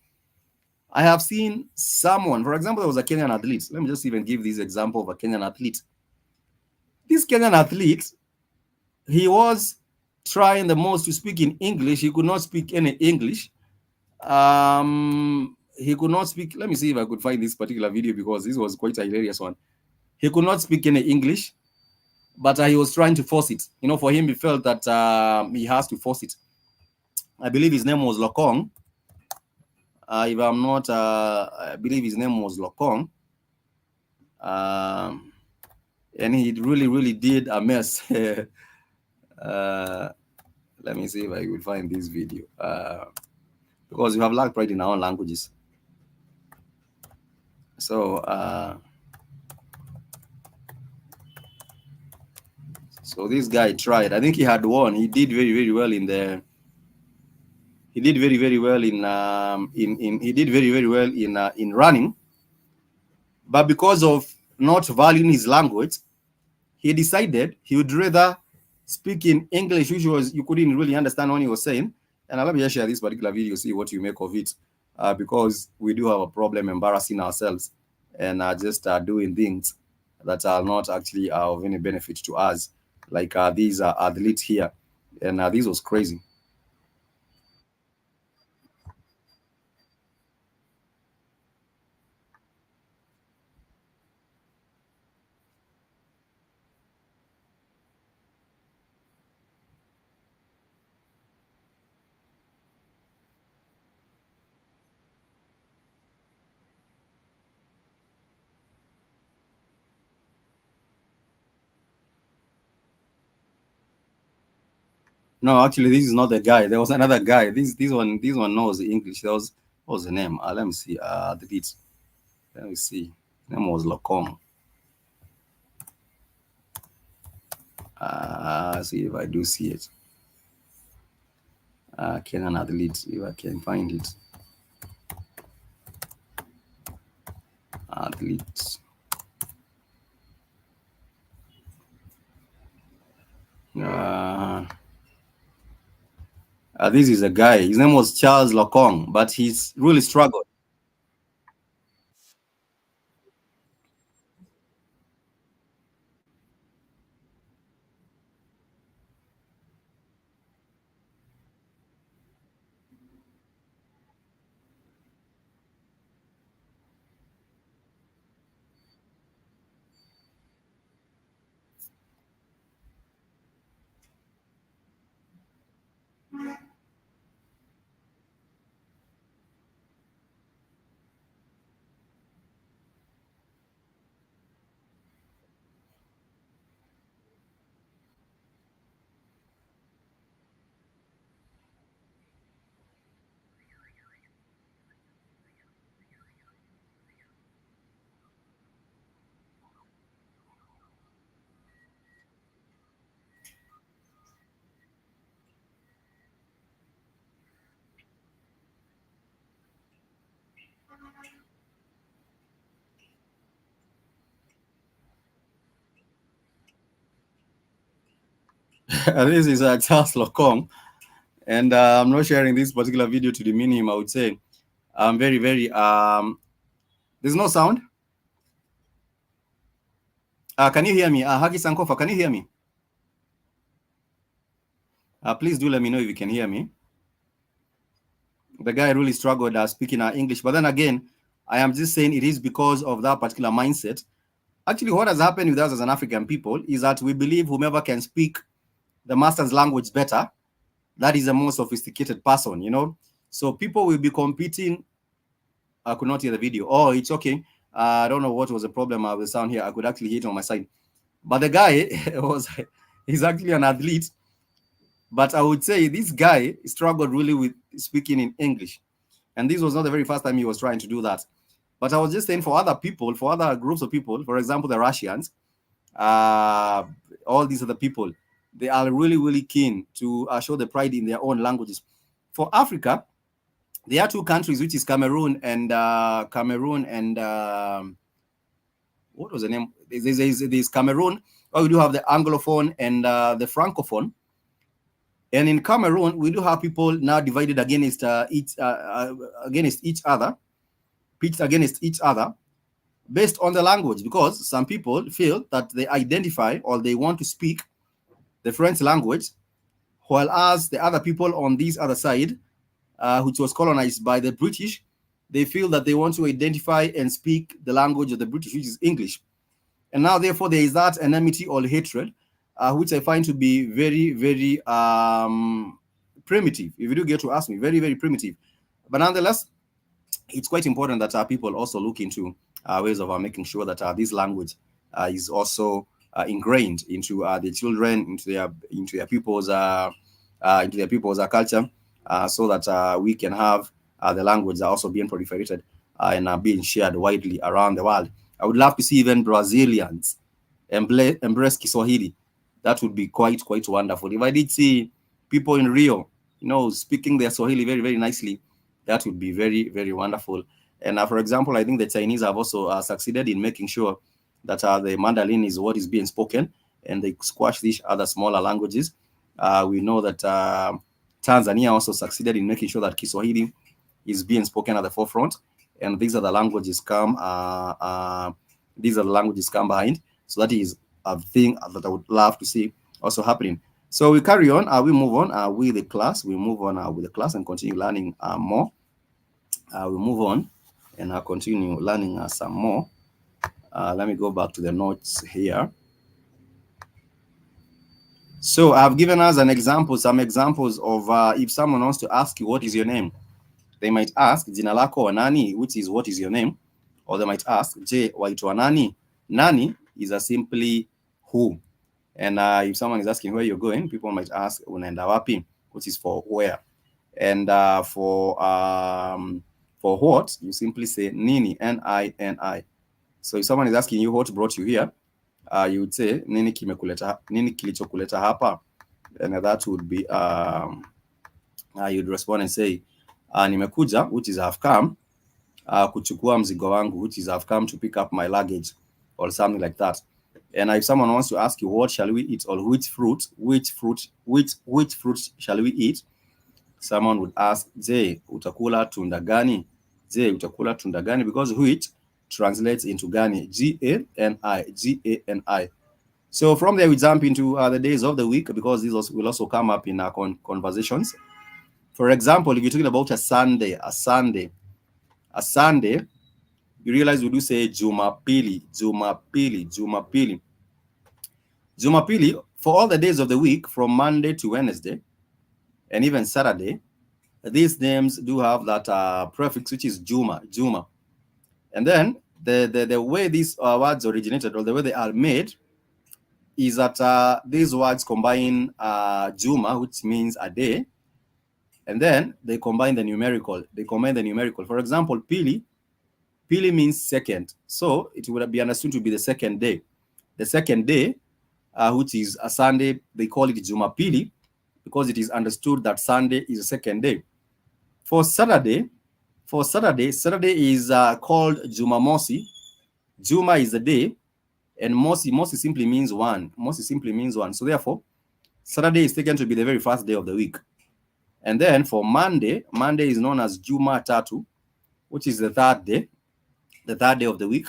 I have seen someone, for example, there was a Kenyan athlete. Let me just even give this example of a Kenyan athlete. This Kenyan athlete, he was trying the most to speak in English. He could not speak any English. He could not speak. Let me see if I could find this particular video, because this was quite a hilarious one. He could not speak any English, but he was trying to force it. For him, he felt that he has to force it. I believe his name was Lokong. If I'm not, I believe his name was Lokong. and he really did a mess. Let me see if I will find this video. Because we have lack pride in our own languages. So this guy tried. I think he had won. He did very well in the. He did very well in he did very well in running, but because of not valuing his language, he decided he would rather speak in English, which was you couldn't really understand what he was saying. And let me just share this particular video, see what you make of it, because we do have a problem embarrassing ourselves and just doing things that are not actually of any benefit to us, like these athletes here, and this was crazy. No, actually, this is not the guy. There was another guy. This one knows English. There was what was the name? Let me see. The beats. Let me see. His name was Locom. See if I do see it. Kenyan athlete, if I can find it. Athletes. This is a guy. His name was Charles Lokong, but he's really struggled. This is Charles Lokong, and I'm not sharing this particular video to demean him. I would say I'm very. There's no sound. Can you hear me? Hagi Sankofa, can you hear me? Please do let me know if you can hear me. The guy really struggled speaking English, but then again, I am just saying it is because of that particular mindset. Actually, what has happened with us as an African people is that we believe whomever can speak the master's language better, that is a more sophisticated person, you know. So people will be competing. I could not hear the video. Oh, it's okay. I don't know what was the problem with the sound here. I could actually hear it on my side. But the guy he's actually an athlete. But I would say this guy struggled really with speaking in English. And this was not the very first time he was trying to do that. But I was just saying for other people, for other groups of people, for example, the Russians, all these other people, they are really keen to show the pride in their own languages. For Africa, there are two countries, which is Cameroon and what was the name? There's Cameroon, or we do have the Anglophone and the Francophone. And in Cameroon, we do have people now divided against against each other, pitched against each other, based on the language, because some people feel that they identify or they want to speak the French language, while as the other people on this other side, which was colonized by the British, they feel that they want to identify and speak the language of the British, which is English. And now, therefore, there is that enmity or hatred, which I find to be very primitive. If you do get to ask me, very primitive. But nonetheless, it's quite important that people also look into ways of making sure that this language is also ingrained into the children, into their people's culture, so that we can have the language also being proliferated and being shared widely around the world. I would love to see even Brazilians embrace Kiswahili. That would be quite wonderful. If I did see people in Rio, speaking their Swahili very, very nicely, that would be very, very wonderful. And for example, I think the Chinese have also succeeded in making sure that the Mandarin is what is being spoken, and they squash these other smaller languages. We know that Tanzania also succeeded in making sure that Kiswahili is being spoken at the forefront, and these are the languages come behind. So that is a thing that I would love to see also happening. So we carry on. We move on with the class. We move on with the class and continue learning more. We move on and continue learning some more. Let me go back to the notes here. So I've given us some examples of if someone wants to ask you, what is your name? They might ask, jina lako nani, which is what is your name? Or they might ask, je, waitwa nani? Nani is simply who. And if someone is asking where you're going, people might ask, unaenda wapi, which is for where. And for what, you simply say nini, N-I-N-I. So if someone is asking you what brought you here, you would say nini kilichokuleta hapa, and that would be you'd respond and say nimekuja, which is I've come, kuchukua mzigo wangu, which is I've come to pick up my luggage, or something like that. And if someone wants to ask you what shall we eat, or which fruit shall we eat, someone would ask, je, utakula tunda gani? Je, utakula tunda gani? Because which translates into gani, G-A-N-I. So from there we jump into the days of the week, because these will also come up in our conversations. For example, if you're talking about a Sunday, you realize we do say Jumapili. Jumapili, for all the days of the week, from Monday to Wednesday, and even Saturday, these names do have that prefix, which is Juma. And then the way these words originated, or the way they are made, is that these words combine Juma, which means a day, and then they combine the numerical. For example, Pili means second, so it would be understood to be the second day. The second day, which is a Sunday, they call it Jumapili, because it is understood that Sunday is the second day. For Saturday is called Jumamosi. Juma is the day, and Mosi simply means one. So therefore, Saturday is taken to be the very first day of the week. And then for Monday is known as Jumatatu, which is the third day of the week,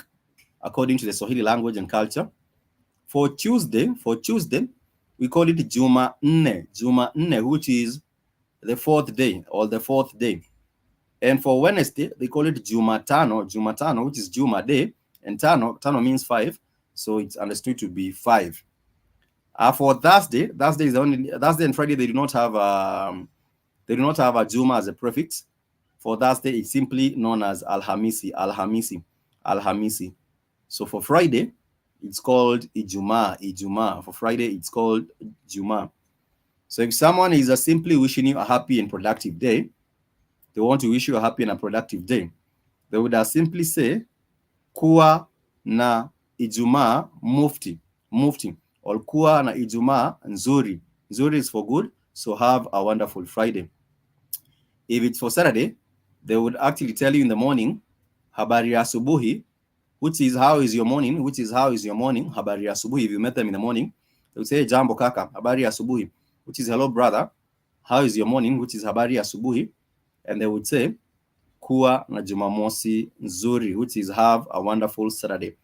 according to the Swahili language and culture. For Tuesday, we call it Jumanne, which is the fourth day, or the fourth day. And for Wednesday, they call it Jumatano, which is Juma day, and Tano means 5, so it's understood to be 5. For Thursday is the only Thursday and Friday they do not have a Juma as a prefix. For Thursday, it's simply known as Alhamisi. So for Friday, it's called Ijuma. For Friday, it's called Juma. So if someone is simply wishing you a happy and productive day, they want to wish you a happy and a productive day, they would simply say, kuwa na Ijumaa mufti, or kuwa na Ijumaa nzuri. Nzuri is for good, so have a wonderful Friday. If it's for Saturday, they would actually tell you in the morning, habari ya asubuhi, which is how is your morning, habari ya asubuhi. If you met them in the morning, they would say, jambo kaka, habari ya asubuhi, which is hello brother, how is your morning, which is habari ya asubuhi. And they would say, kuwa na Jumamosi nzuri, which is have a wonderful Saturday.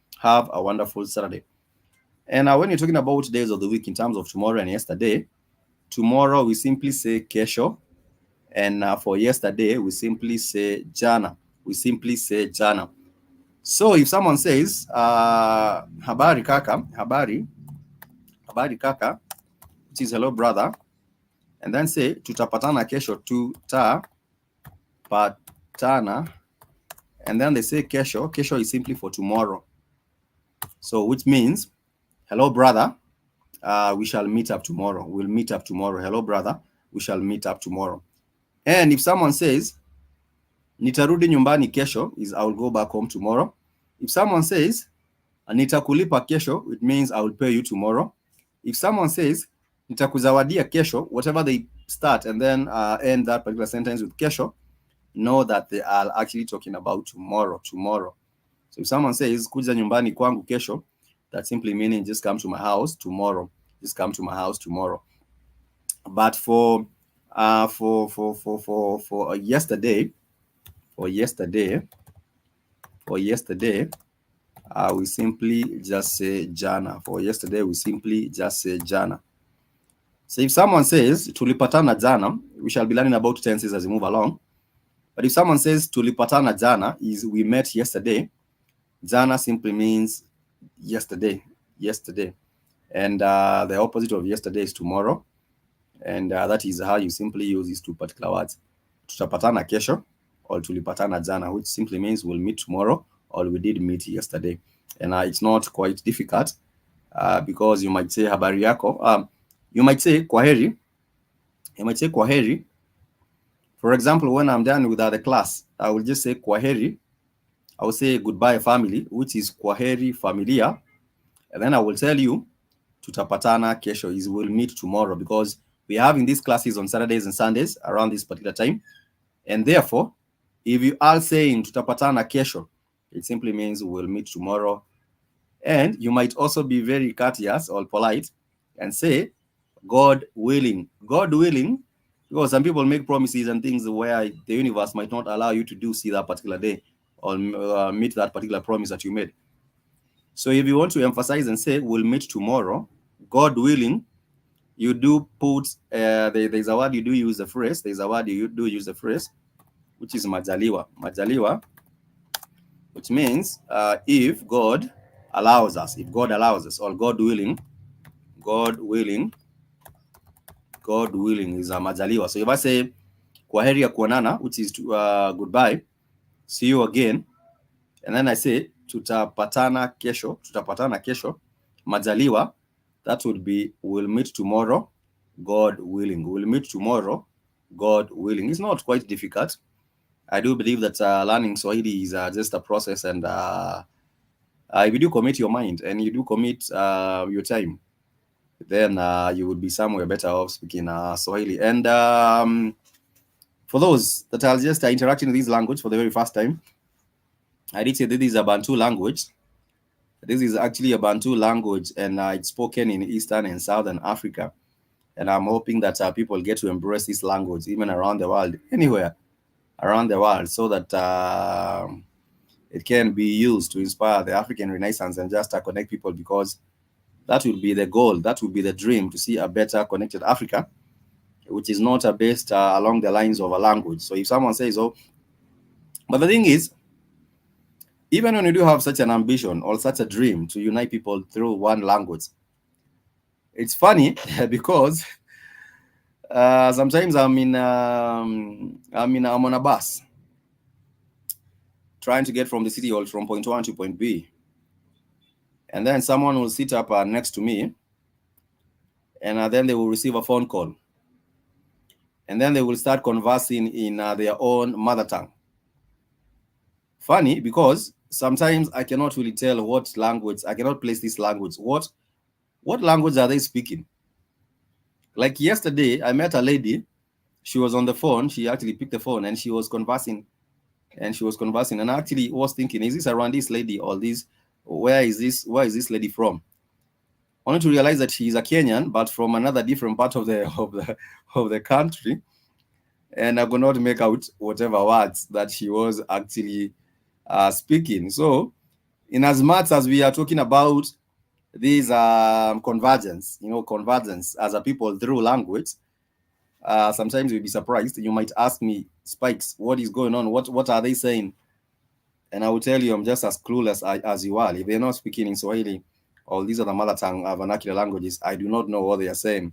And when you're talking about days of the week in terms of tomorrow and yesterday, tomorrow we simply say kesho, and for yesterday we simply say jana. So if someone says habari kaka, which is hello brother, and then say tutapatana kesho, tutapatana, and then they say kesho is simply for tomorrow. So which means Hello, brother. We shall meet up tomorrow. We'll meet up tomorrow. Hello, brother. We shall meet up tomorrow. And if someone says, nitarudi nyumbani kesho, is I'll go back home tomorrow. If someone says, nitakulipa kesho, it means I will pay you tomorrow. If someone says, nitakuzawadia kesho, whatever they start and then end that particular sentence with kesho, know that they are actually talking about tomorrow. So if someone says, kuja nyumbani kwangu kesho, that's simply meaning just come to my house tomorrow. Just come to my house tomorrow. But for yesterday, we simply just say jana. For yesterday, we simply just say jana. So if someone says tulipatana jana, we shall be learning about tenses as we move along. But if someone says tulipatana jana, is we met yesterday. Jana simply means yesterday. And the opposite of yesterday is tomorrow. And that is how you simply use these two particular words. Tutapatana kesho or tulipatana jana, which simply means we'll meet tomorrow or we did meet yesterday. And it's not quite difficult because you might say habari yako. You might say kwaheri. For example, when I'm done with the class, I will just say kwaheri. I will say goodbye family, which is kwaheri familia. And then I will tell you tutapatana kesho is we'll meet tomorrow, because we are having these classes on Saturdays and Sundays around this particular time. And therefore, if you are saying tutapatana kesho, it simply means we'll meet tomorrow. And you might also be very courteous or polite and say, God willing. God willing, because some people make promises and things where the universe might not allow you to see that particular day or meet that particular promise that you made. So if you want to emphasize and say, we'll meet tomorrow, God willing, you do put, there's a word you do use the phrase, which is majaliwa. Majaliwa, which means if God allows us, or God willing is a majaliwa. So if I say kwaheri ya kuonana, which is goodbye, see you again, and then I say tutapatana kesho, majaliwa, that would be we'll meet tomorrow, God willing. We'll meet tomorrow, God willing. It's not quite difficult. I do believe that learning Swahili is just a process, and if you do commit your mind and you do commit your time, then you would be somewhere better off speaking Swahili. And for those that are just interacting with this language for the very first time, I did say that this is a Bantu language. This is actually a Bantu language, and it's spoken in Eastern and Southern Africa. And I'm hoping that people get to embrace this language even around the world, anywhere around the world, so that it can be used to inspire the African Renaissance and just connect people, because that will be the goal, that will be the dream, to see a better connected Africa, which is not based along the lines of a language. So if someone says, oh, but the thing is, even when you do have such an ambition or such a dream to unite people through one language, it's funny because sometimes I'm on a bus trying to get from the city hall from point 1 to point B, and then someone will sit up next to me, and then they will receive a phone call, and then they will start conversing in their own mother tongue. Funny, because sometimes I cannot really tell what language, I cannot place this language. What language are they speaking? Like yesterday, I met a lady. She was on the phone. She actually picked the phone and she was conversing. And I actually was thinking, is this a Rwandese lady or this? Where is this lady from? Only to realize that she is a Kenyan, but from another different part of the country. And I could not make out whatever words that she was actually speaking. So, in as much as we are talking about these convergence as a people through language, sometimes you'll be surprised. You might ask me, Spikes, what is going on? What are they saying? And I will tell you, I'm just as clueless as you are. If they're not speaking in Swahili, or these are the mother tongue vernacular languages, I do not know what they are saying.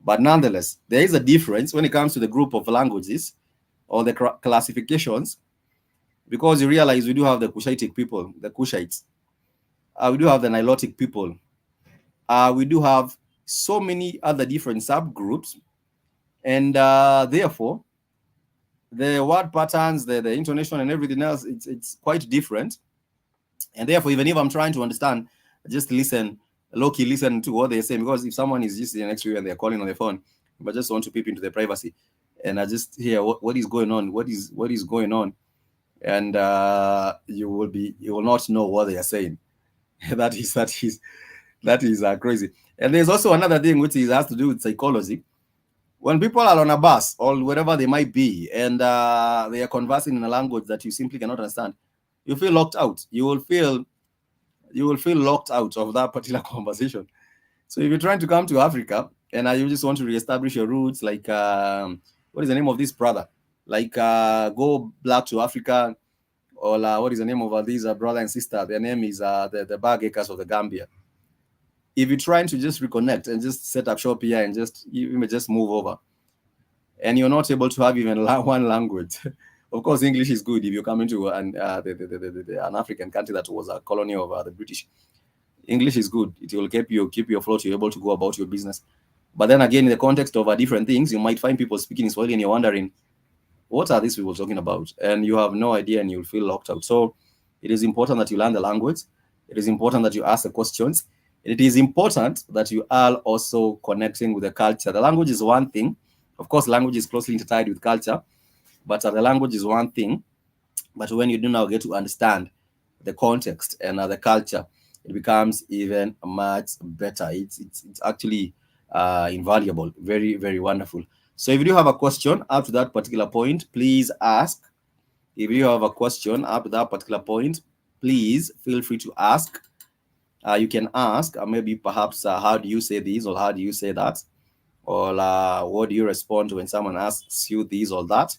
But nonetheless, there is a difference when it comes to the group of languages or the classifications, because you realize we do have the Cushitic people, the Cushites. We do have the Nilotic people. we do have so many other different subgroups, and therefore the word patterns, the intonation and everything else, it's quite different. And therefore, even if I'm trying to understand, just listen, low-key listen to what they're saying, because if someone is just next to you and they're calling on the phone, but just want to peep into their privacy, and I just hear what is going on, what is going on, and you will not know what they are saying. That is crazy. And there's also another thing which has to do with psychology. When people are on a bus or wherever they might be, and they are conversing in a language that you simply cannot understand, you feel locked out. You will feel locked out of that particular conversation. So if you're trying to come to Africa and you just want to reestablish your roots, like what is the name of this brother? Like go black to Africa, or what is the name of these brother and sister? Their name is the Bagakers of the Gambia. If you're trying to just reconnect and just set up shop here and you may just move over, and you're not able to have even one language. Of course, English is good if you come into an African country that was a colony of the British. English is good. It will keep you afloat. You're able to go about your business. But then again, in the context of different things, you might find people speaking in Swahili and you're wondering, what are these people talking about? And you have no idea and you'll feel locked out. So it is important that you learn the language. It is important that you ask the questions. It is important that you are also connecting with the culture. The language is one thing. Of course, language is closely intertwined with culture, but the language is one thing. But when you do now get to understand the context and the culture, it becomes even much better. It's actually invaluable. Very, very wonderful. So if you do have a question up to that particular point, please ask. If you have a question up to that particular point, please feel free to ask. You can ask, maybe perhaps, how do you say this, or how do you say that? Or what do you respond when someone asks you this or that?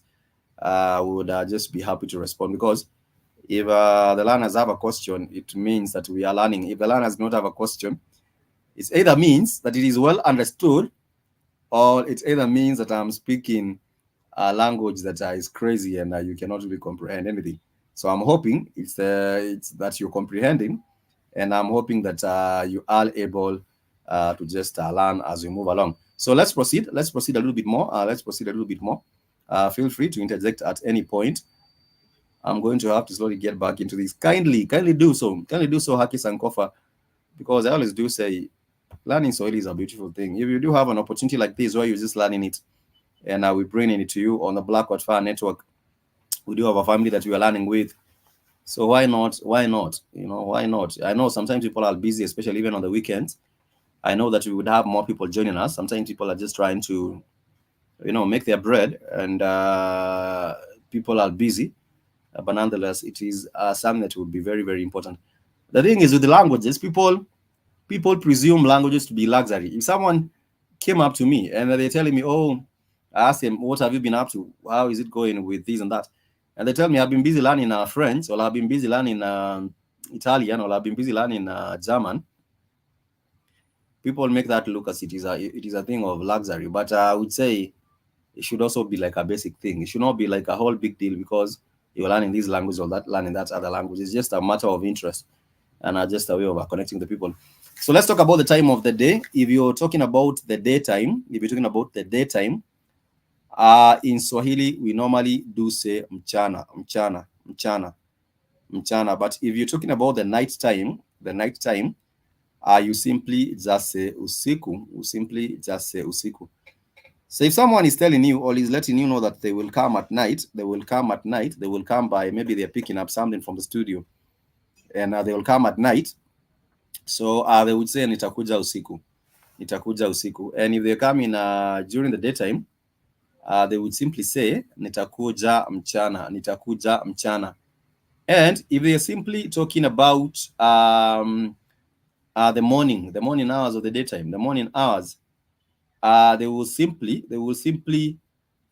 We would just be happy to respond, because if the learners have a question, it means that we are learning. If the learners do not have a question, it either means that it is well understood, or it either means that I'm speaking a language that is crazy and you cannot really comprehend anything. So I'm hoping it's that you're comprehending, and I'm hoping that you are able to just learn as we move along. So let's proceed. Let's proceed a little bit more. Feel free to interject at any point. I'm going to have to slowly get back into this. Kindly do so. Haki Sankofa, because I always do say learning Swahili is a beautiful thing. If you do have an opportunity like this where you're just learning it, and we're bringing it to you on the Black Fire Network, we do have a family that we are learning with. So why not? Why not? Why not? I know sometimes people are busy, especially even on the weekends. I know that we would have more people joining us. Sometimes people are just trying to, make their bread, and people are busy. But nonetheless, it is something that would be very, very important. The thing is, with the languages, people presume languages to be luxury. If someone came up to me and they're telling me, oh, I asked them, what have you been up to? How is it going with this and that? And they tell me, I've been busy learning French, or I've been busy learning Italian, or I've been busy learning German. People make that look as it is a thing of luxury. But I would say it should also be like a basic thing. It should not be like a whole big deal because you're learning this language or that, learning that other language. It's just a matter of interest and just a way of connecting the people. So let's talk about the time of the day. If you're talking about the daytime, in Swahili, we normally do say mchana. But if you're talking about the nighttime, you simply just say usiku. So if someone is telling you or is letting you know that they will come at night, they will come by, maybe they're picking up something from the studio, and they will come at night. So they would say nitakuja usiku. And if they come in during the daytime, they would simply say nitakuja mchana. And if they are simply talking about the morning hours of the daytime, the morning hours, they will simply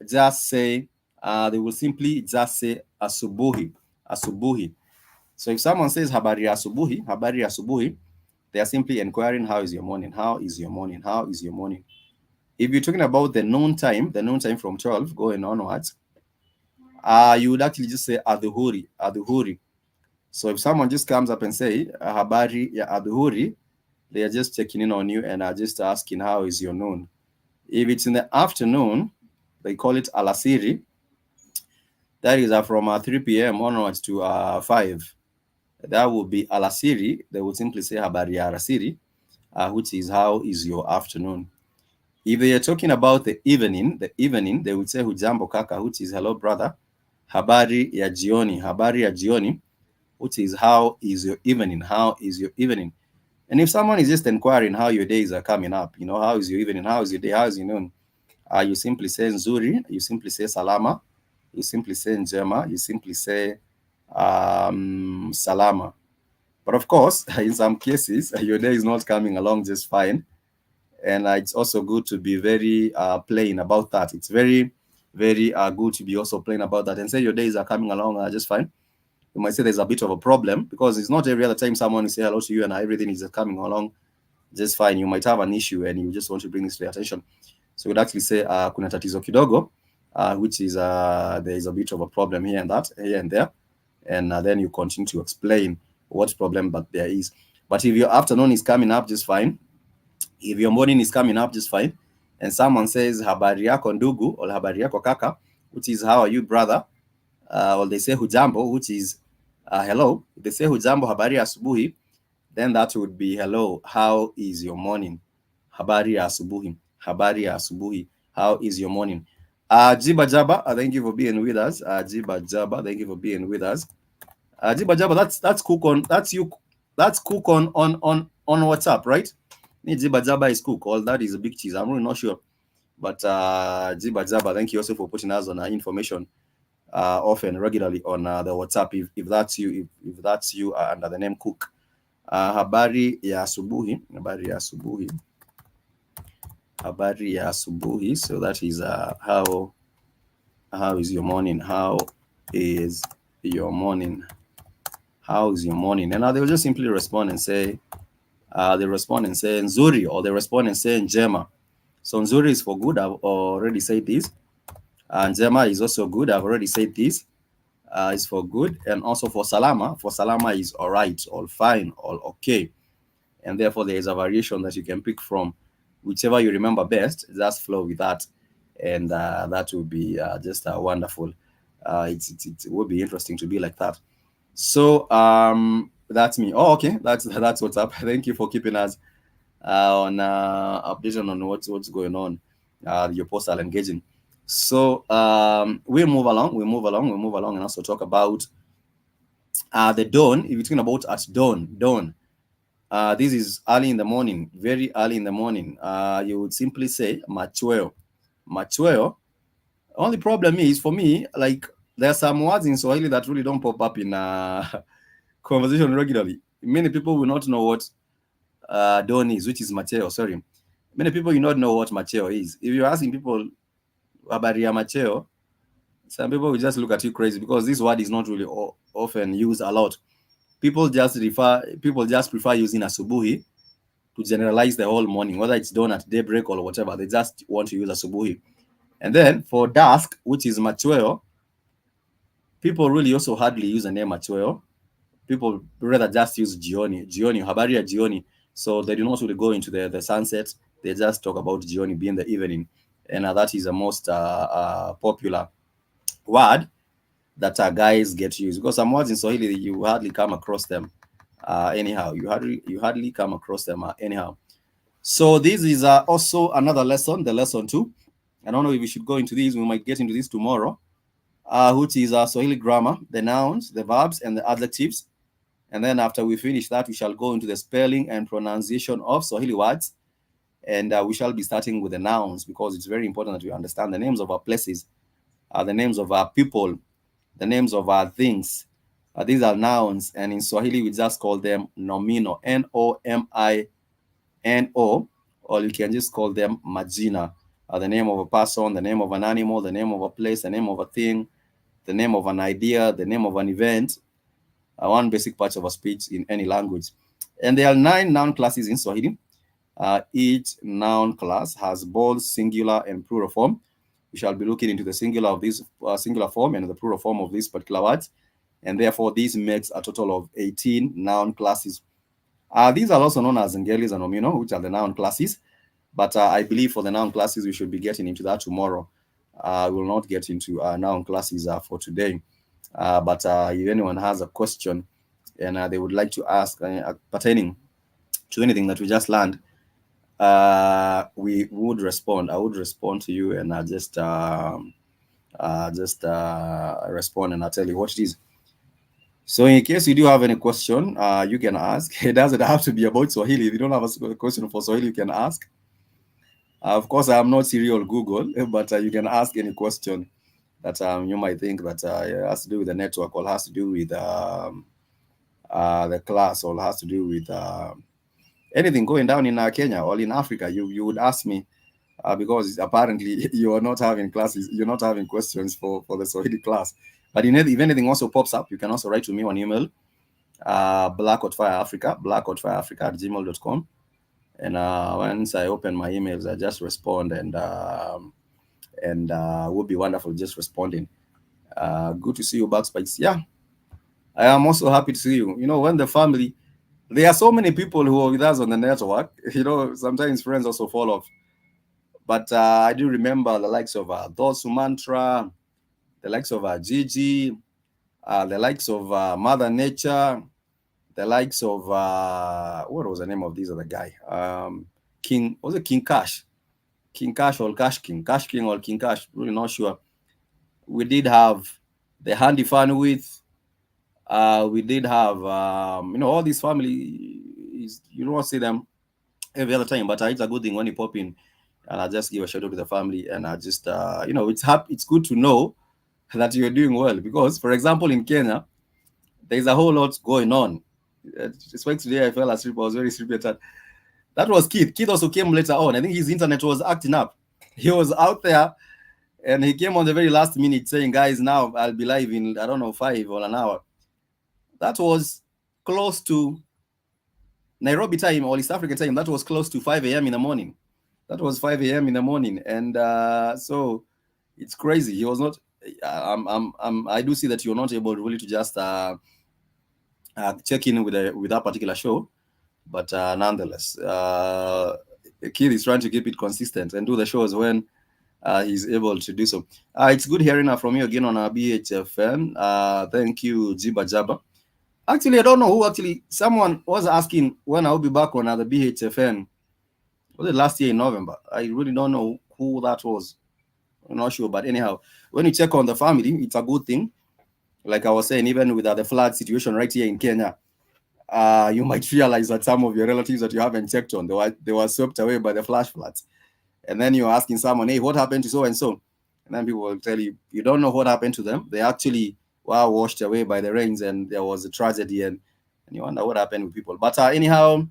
just say asubuhi. So if someone says habari asubuhi, they are simply inquiring, how is your morning? If you're talking about the noon time from 12 going onwards, you would actually just say adhuhuri. So if someone just comes up and say habari ya adhuhuri, they are just checking in on you and are just asking how is your noon. If it's in the afternoon, they call it alasiri. That is from 3 p.m. onwards to 5. That would be alasiri. They would simply say habari ya alasiri, which is how is your afternoon. If they are talking about the evening, they would say hujambo kaka, which is hello brother. Habari ya jioni, which is how is your evening, how is your evening. And if someone is just inquiring how your days are coming up, how is your evening, how is your day, how is your noon, you simply say nzuri, you simply say salama, you simply say njema, you simply say salama. But of course, in some cases, your day is not coming along just fine. And it's also good to be very plain about that. It's very, very good to be also plain about that and say your days are coming along just fine. You might say there's a bit of a problem because it's not every other time someone will say hello to you and everything is just coming along just fine. You might have an issue and you just want to bring this to your attention. So we'd actually say kuna tatizo kidogo, which is there is a bit of a problem here and there, and then you continue to explain what problem but there is. But if your afternoon is coming up just fine, if your morning is coming up just fine, and someone says habari yako ndugu or habari yako kaka, which is how are you brother, or they say hujambo, which is hello. If they say hujambo habari asubuhi, then that would be hello, how is your morning? Habari ya asubuhi. Habari ya asubuhi. How is your morning? Jiba Jaba, thank you for being with us. Jiba Jaba, thank you for being with us. Jiba Jaba, that's cook on, that's you, that's cook on WhatsApp, right? Jiba Jaba is cook. All that is a big cheese. I'm really not sure. But Jiba Jaba, thank you also for putting us on information often, regularly on the WhatsApp. If that's you, if that's you under the name Cook. Habari ya asubuhi. Habari ya asubuhi. Habari ya asubuhi. So that is how is your morning? How is your morning? How is your morning? And now they will just simply respond and say, they respond and say nzuri, or they respond and say njema. So nzuri is for good. I've already said this. Njema is also good. I've already said this. Is for good, and also for salama. For salama is all right, all fine, all okay. And therefore there is a variation that you can pick from. Whichever you remember best, just flow with that, and that will be just wonderful. It would be interesting to be like that. So that's me. Oh, okay, that's what's up. Thank you for keeping us on updation on what's going on. Your posts are engaging. So we move along, and also talk about the dawn. If you're talking about at dawn. This is early in the morning, very early in the morning. You would simply say machweo. Machweo. Only problem is for me, like there are some words in Swahili that really don't pop up in conversation regularly. Many people will not know what dawn is, which is macheo. Sorry, many people will not know what macheo is. If you're asking people habari ya macheo, some people will just look at you crazy because this word is not really often used a lot. People just prefer using asubuhi to generalize the whole morning, whether it's dawn at daybreak or whatever. They just want to use asubuhi. And then for dusk, which is machweo, people really also hardly use the name machweo. People rather just use jioni, habari ya jioni. So they do not really go into the sunset. They just talk about jioni being the evening. And that is the most popular word that guys get used, because some words in Swahili you hardly come across them anyhow. You hardly come across them anyhow. So this is also another lesson, the lesson 2. I don't know if we should go into this. We might get into this tomorrow, which is Swahili grammar, the nouns, the verbs, and the adjectives. And then after we finish that, we shall go into the spelling and pronunciation of Swahili words. And we shall be starting with the nouns, because it's very important that we understand the names of our places, the names of our people, the names of our things. These are nouns, and in Swahili we just call them nomino, Nomino, or you can just call them majina, the name of a person, the name of an animal, the name of a place, the name of a thing, the name of an idea, the name of an event, one basic part of a speech in any language. And there are 9 noun classes in Swahili. Each noun class has both singular and plural form. We shall be looking into the singular of this singular form and the plural form of these particular words. And therefore, this makes a total of 18 noun classes. These are also known as Ngelis and Omino, which are the noun classes. But I believe for the noun classes, we should be getting into that tomorrow. We will not get into noun classes for today. But if anyone has a question and they would like to ask pertaining to anything that we just learned, we would respond. I would respond to you and respond and I'll tell you what it is. So in case you do have any question, you can ask. It doesn't have to be about Swahili. If you don't have a question for Swahili, you can ask. Of course, I am not serial Google, but you can ask any question that you might think that has to do with the network or has to do with the class or has to do with anything going down in Kenya or in Africa. You would ask me because apparently you are not having classes, you're not having questions for the Swahili class. But if anything also pops up, you can also write to me on email, black@gmail.com. And once I open my emails, I just respond and would be wonderful just responding. Good to see you back, Spikes. Yeah, I am also happy to see you. You know, when the family, there are so many people who are with us on the network. You know, sometimes friends also fall off. But I do remember the likes of Thor Sumantra, the likes of Gigi, the likes of Mother Nature, the likes of what was the name of this other guy? King, was it King Cash? King Cash or Cash King? Cash King or King Cash? Really not sure. We did have the Handy Fan with. We did have you know, all these families. You don't see them every other time, but it's a good thing when you pop in, and I just give a shout out to the family, and I just you know, it's good to know that you're doing well, because for example in Kenya there's a whole lot going on. Just like today I fell asleep. I was very sleepy. That was Keith. Keith also came later on. I think his internet was acting up. He was out there and he came on the very last minute saying, guys, now I'll be live in, I don't know, 5 or an hour. That was close to Nairobi time or East African time. That was close to 5 a.m. in the morning. That was 5 a.m. in the morning. And so it's crazy. He was not, I do see that you're not able really to just check in with that particular show. But nonetheless, Keith is trying to keep it consistent and do the shows when he's able to do so. It's good hearing from you again on our BHFN. Thank you, Jiba Jaba. Actually, I don't know who someone was asking when I'll be back on the BHFN. Was it last year in November? I really don't know who that was. I'm not sure. But anyhow, when you check on the family, it's a good thing. Like I was saying, even with the flood situation right here in Kenya, you might realize that some of your relatives that you haven't checked on, they were swept away by the flash floods. And then you're asking someone, hey, what happened to so and so? And then people will tell you, you don't know what happened to them. They actually were washed away by the rains and there was a tragedy, and you wonder what happened with people. But anyhow,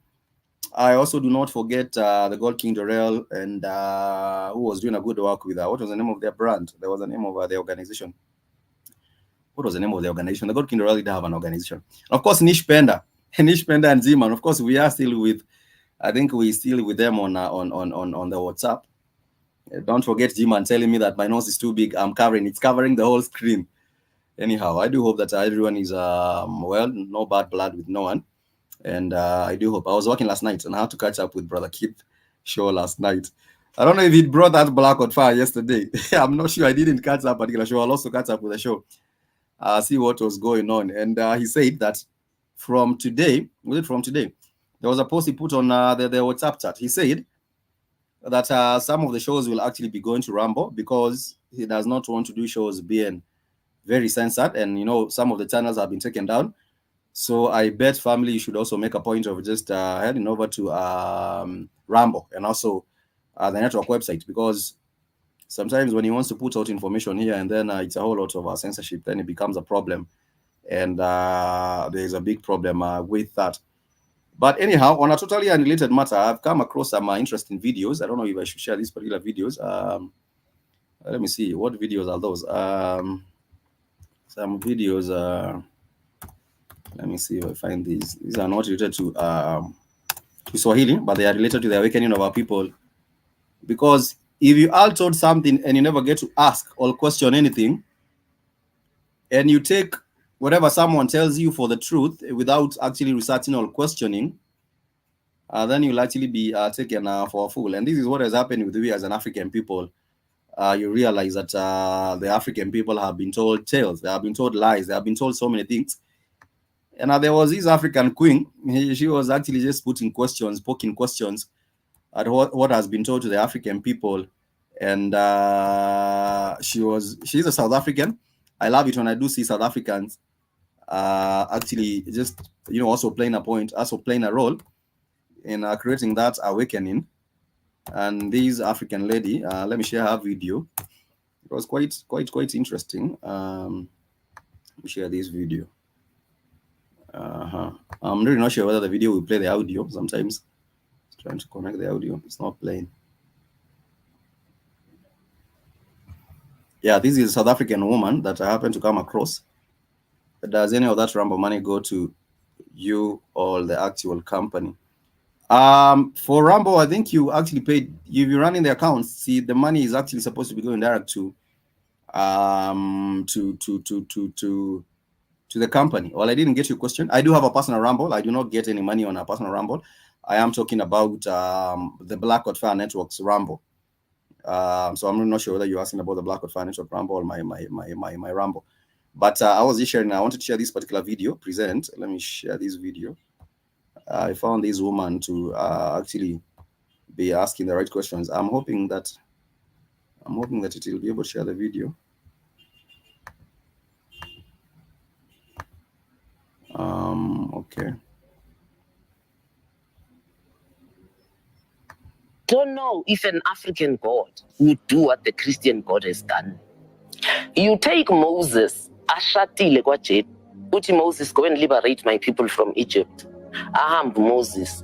I also do not forget the Gold King Dorel and who was doing a good work with what was the name of their brand? There was the name of the organization. What was the name of the organization? The Gold King Dorel did have an organization. And of course, Nish Penda and Ziman. Of course, we are still with, I think we still with them on the WhatsApp. Don't forget Ziman telling me that my nose is too big. It's covering the whole screen. Anyhow, I do hope that everyone is well, no bad blood with no one. And I do hope. I was working last night and I had to catch up with Brother Keith show last night. I don't know if he brought that Black on Fire yesterday. I'm not sure. I didn't catch that particular show. I'll also catch up with the show. See what was going on. And he said that from today, there was a post he put on the WhatsApp chat. He said that some of the shows will actually be going to Rambo because he does not want to do shows being very censored, and you know, some of the channels have been taken down. So I bet family should also make a point of just heading over to Rambo and also the network website, because sometimes when he wants to put out information here and then it's a whole lot of censorship, then it becomes a problem, and there's a big problem with that. But anyhow, on a totally unrelated matter, I've come across some interesting videos. I don't know if I should share these particular videos. Let me see, what videos are those? Some videos. Let me see if I find these. These are not related to Swahili, but they are related to the awakening of our people. Because if you are told something and you never get to ask or question anything, and you take whatever someone tells you for the truth without actually researching or questioning, then you'll actually be taken for a fool. And this is what has happened with we as an African people. You realize that the African people have been told tales, they have been told lies, they have been told so many things. And there was this African queen. She was actually just poking questions at what has been told to the African people. And she's a South African. I love it when I do see South Africans actually just, also playing a role in creating that awakening. And this African lady, let me share her video. It was quite interesting. Let me share this video. I'm really not sure whether the video will play the audio. Sometimes it's trying to connect the audio, it's not playing. Yeah, this is a South African woman that I happen to come across. Does any of that Rambo money go to you or the actual company? For Rambo, I think you actually paid. You're running the accounts. See, the money is actually supposed to be going direct to the company. Well, I didn't get your question. I do have a personal Rambo. I do not get any money on a personal Rambo. I am talking about the Black Fire Network's Rambo. So I'm not sure whether you're asking about the Black Fire Network Rambo or my Rambo. But I was just sharing. I wanted to share this particular video. Let me share this video. I found this woman to actually be asking the right questions. I'm hoping that it will be able to share the video. Okay. Don't know if an African God would do what the Christian God has done. You take Moses, ashatile kwa jet, uthi Moses, go and liberate my people from Egypt. Moses,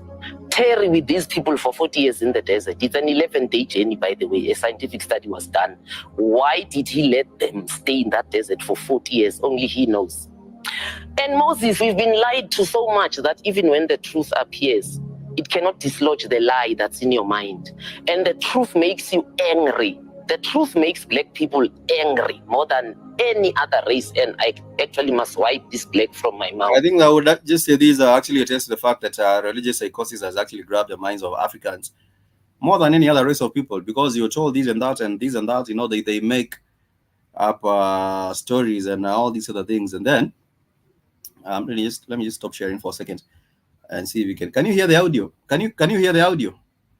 tarry with these people for 40 years in the desert. It's an 11-day journey, by the way. A scientific study was done. Why did he let them stay in that desert for 40 years? Only he knows. And Moses, we've been lied to so much that even when the truth appears, it cannot dislodge the lie that's in your mind. And the truth makes you angry. The truth makes black people angry more than any other race. And I actually must wipe this black from my mouth. I think I would just say these are actually attest to the fact that religious psychosis has actually grabbed the minds of Africans more than any other race of people, because you're told this and that and this and that. They make up stories and all these other things. And then let me just stop sharing for a second and see if you can you hear the audio? Can you hear the audio?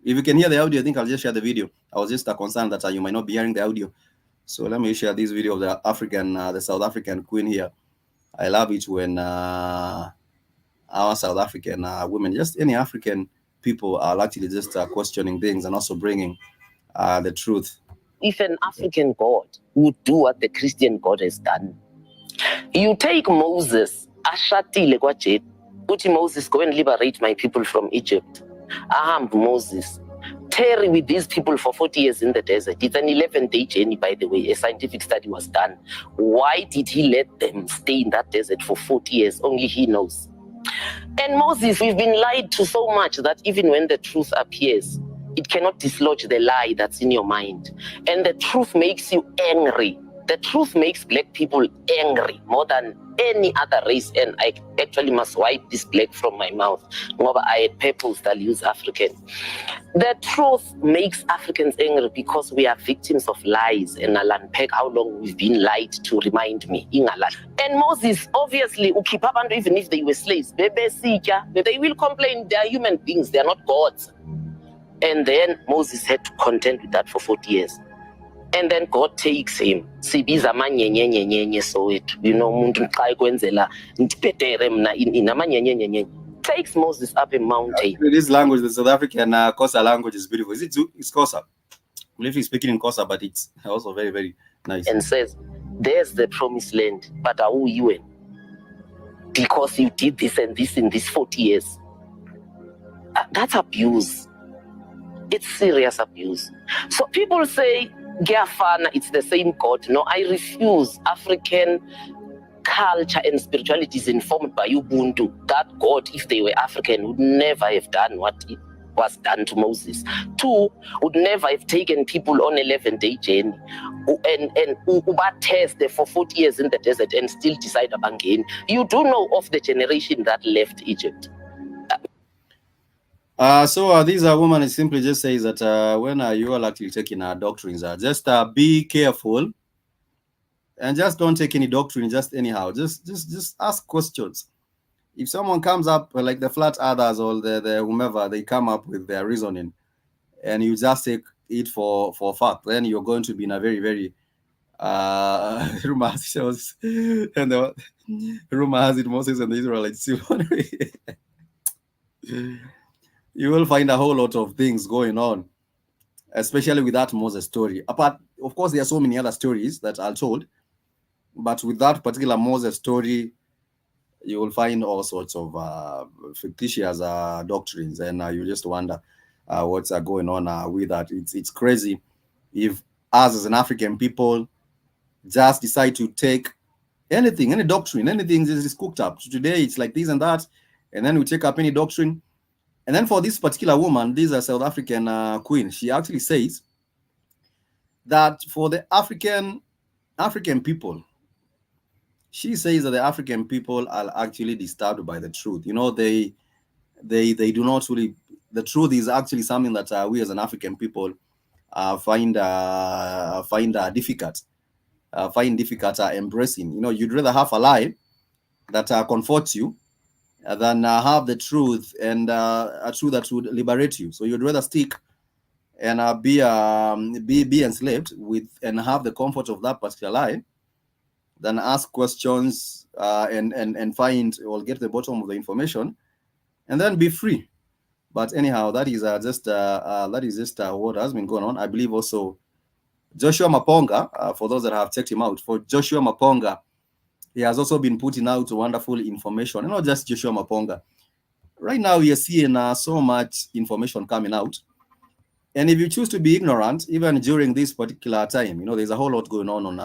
If you can hear the audio, I think I'll just share the video. I was just concerned that you might not be hearing the audio. So let me share this video of the South African queen here. I love it when our South African women, just any African people, are actually just questioning things and also bringing the truth. If an African God would do what the Christian God has done, you take Moses, ashatile kwa jet, uthi Moses, go and liberate my people from Egypt. Moses, tarry with these people for 40 years in the desert. It's an 11-day journey, by the way. A scientific study was done. Why did he let them stay in that desert for 40 years? Only he knows. And Moses, we've been lied to so much that even when the truth appears, it cannot dislodge the lie that's in your mind. And the truth makes you angry. The truth makes black people angry more than any other race. And I actually must wipe this black from my mouth. I had purpose that use African. The truth makes Africans angry because we are victims of lies. And I'll unpack how long we've been lied to, remind me. And Moses, obviously, even if they were slaves, they will complain they are human beings, they are not gods. And then Moses had to contend with that for 40 years. And then God takes him. Sibiza manyenyenyenyenye so it, muntu xa ekwenzela ndipetere mna inamanyenyenyenyenye. Takes Moses up a mountain. This language, the South African Xhosa language, is beautiful. It's Xhosa. I'm literally speaking in Xhosa, but it's also very, very nice. And says, there's the promised land, but who you in? Because you did this and this in these 40 years. That's abuse. It's serious abuse. So people say, Giafana, it's the same God. No, I refuse. African culture and spirituality is informed by Ubuntu. That God, if they were African, would never have done what it was done to Moses. 2, would never have taken people on 11-day journey and test for 40 years in the desert and still decide again. You do know of the generation that left Egypt. These woman simply just says that when you are actually taking doctrines, just be careful and just don't take any doctrine just anyhow. Just ask questions. If someone comes up like the flat earthers or the whomever, they come up with their reasoning, and you just take it for fact, then you're going to be in a very very rumor shows and the rumor has it Moses and the Israelites. You will find a whole lot of things going on, especially with that Moses story. Apart, of course, there are so many other stories that are told, but with that particular Moses story, you will find all sorts of fictitious doctrines, and you just wonder what's going on with that. It's crazy if us as an African people just decide to take anything, any doctrine, anything that is cooked up. So today it's like this and that, and then we take up any doctrine. And then for this particular woman, this is a South African queen. She actually says that for the African people, she says that the African people are actually disturbed by the truth. You know, they do not really. The truth is actually something that we as an African people find difficult, embracing. You know, you'd rather have a lie that comforts you than have the truth and a truth that would liberate you. So you'd rather stick and be enslaved with and have the comfort of that particular lie than ask questions and find or get to the bottom of the information and then be free. But anyhow, that is just what has been going on. I believe also Joshua Maponga, for those that have checked him out, for Joshua Maponga, he has also been putting out wonderful information. And not just Joshua Maponga. Right now, we are seeing so much information coming out. And if you choose to be ignorant, even during this particular time, you know, there's a whole lot going on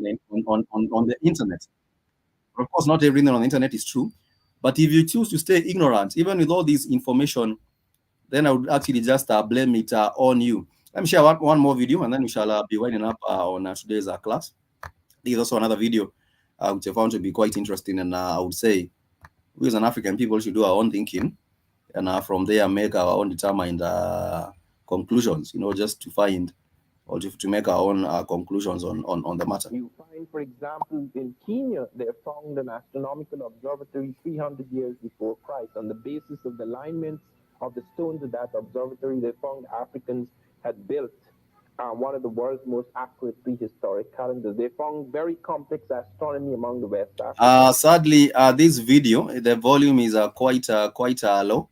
the internet. Of course, not everything on the internet is true. But if you choose to stay ignorant, even with all this information, then I would actually just blame it on you. Let me share one more video, and then we shall be winding up on today's class. There is also another video which I found to be quite interesting, and I would say we as an African people should do our own thinking, and from there make our own determined conclusions. You know, just to find or to make our own conclusions on the matter. You find, for example, in Kenya, they found an astronomical observatory 300 years before Christ. On the basis of the alignments of the stones of that observatory, they found Africans had built one of the world's most accurate prehistoric calendars. They found very complex astronomy among the West Africans. Sadly, this video, the volume is quite low,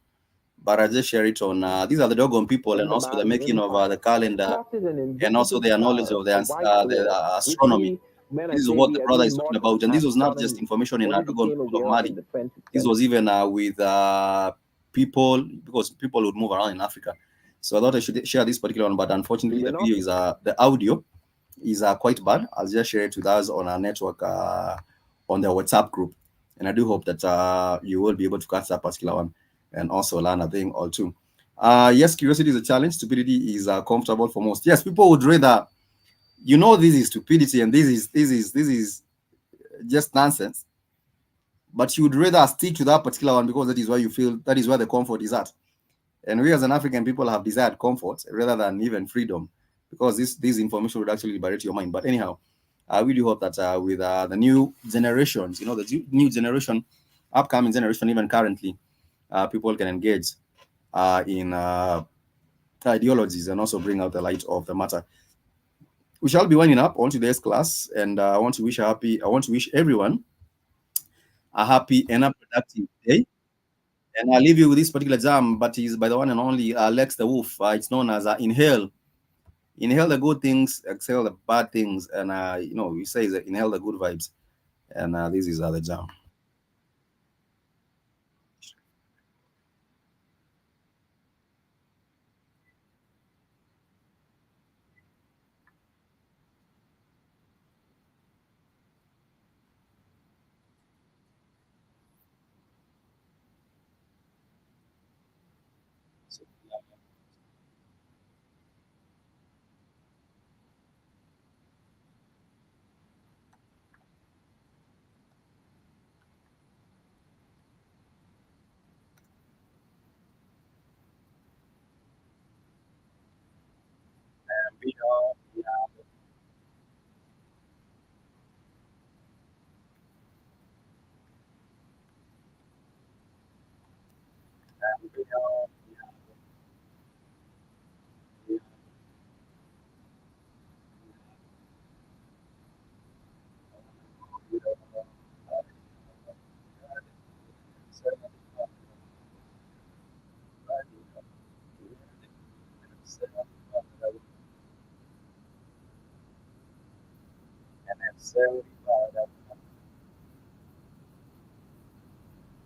but I just share it on. These are the Dogon people, and The also the man's making of the empire. calendar, Plotted an and also invisible their knowledge star, of a white the dwarf, which astronomy. we, when I This is say what the we, I brother mean is talking modern about, and this was not just astronomy, information in only Dogon became people of aware of in Mali. the 20th This century. was even with people, because people would move around in Africa. So I thought I should share this particular one, but unfortunately, the video is the audio is quite bad. I'll just share it with us on our network on the WhatsApp group, and I do hope that you will be able to catch that particular one and also learn a thing or two. Yes, curiosity is a challenge. Stupidity is comfortable for most. Yes, people would rather, you know, this is stupidity and this is just nonsense, but you would rather stick to that particular one because that is where you feel that is where the comfort is at. And we as an African people have desired comfort rather than even freedom, because this information would actually liberate your mind. But anyhow, I really hope that with the new generations, you know, the new generation, upcoming generation, even currently, people can engage in ideologies and also bring out the light of the matter. We shall be winding up on today's class, and I want to wish everyone a happy and a productive day. And I'll leave you with this particular jam, but is by the one and only Lex the Wolf. It's known as Inhale. Inhale the good things, exhale the bad things, and you know, we say that inhale the good vibes. And this is the jam.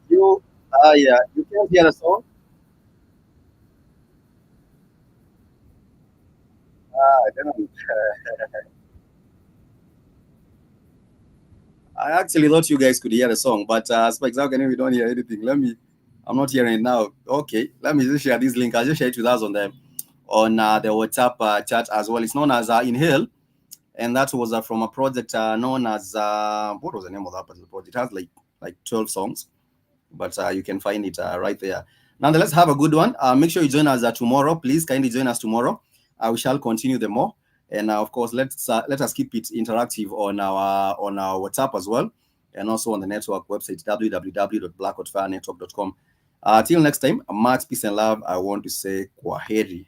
You, yeah, you can't hear the song. I don't know. I actually thought you guys could hear the song, but as for example, we don't hear anything. I'm not hearing it now. Okay, let me just share this link. I'll just share it with us on the WhatsApp chat as well. It's known as Inhale, and that was from a project known as what was the name of that particular project? It has like 12 songs, but you can find it right there. Nonetheless, have a good one. Make sure you join us tomorrow. Please kindly join us tomorrow. We shall continue the more, and of course, let us keep it interactive on our WhatsApp as well, and also on the network website www.blackoutfirenetwork.com. Till next time, much peace and love. I want to say kwaheri.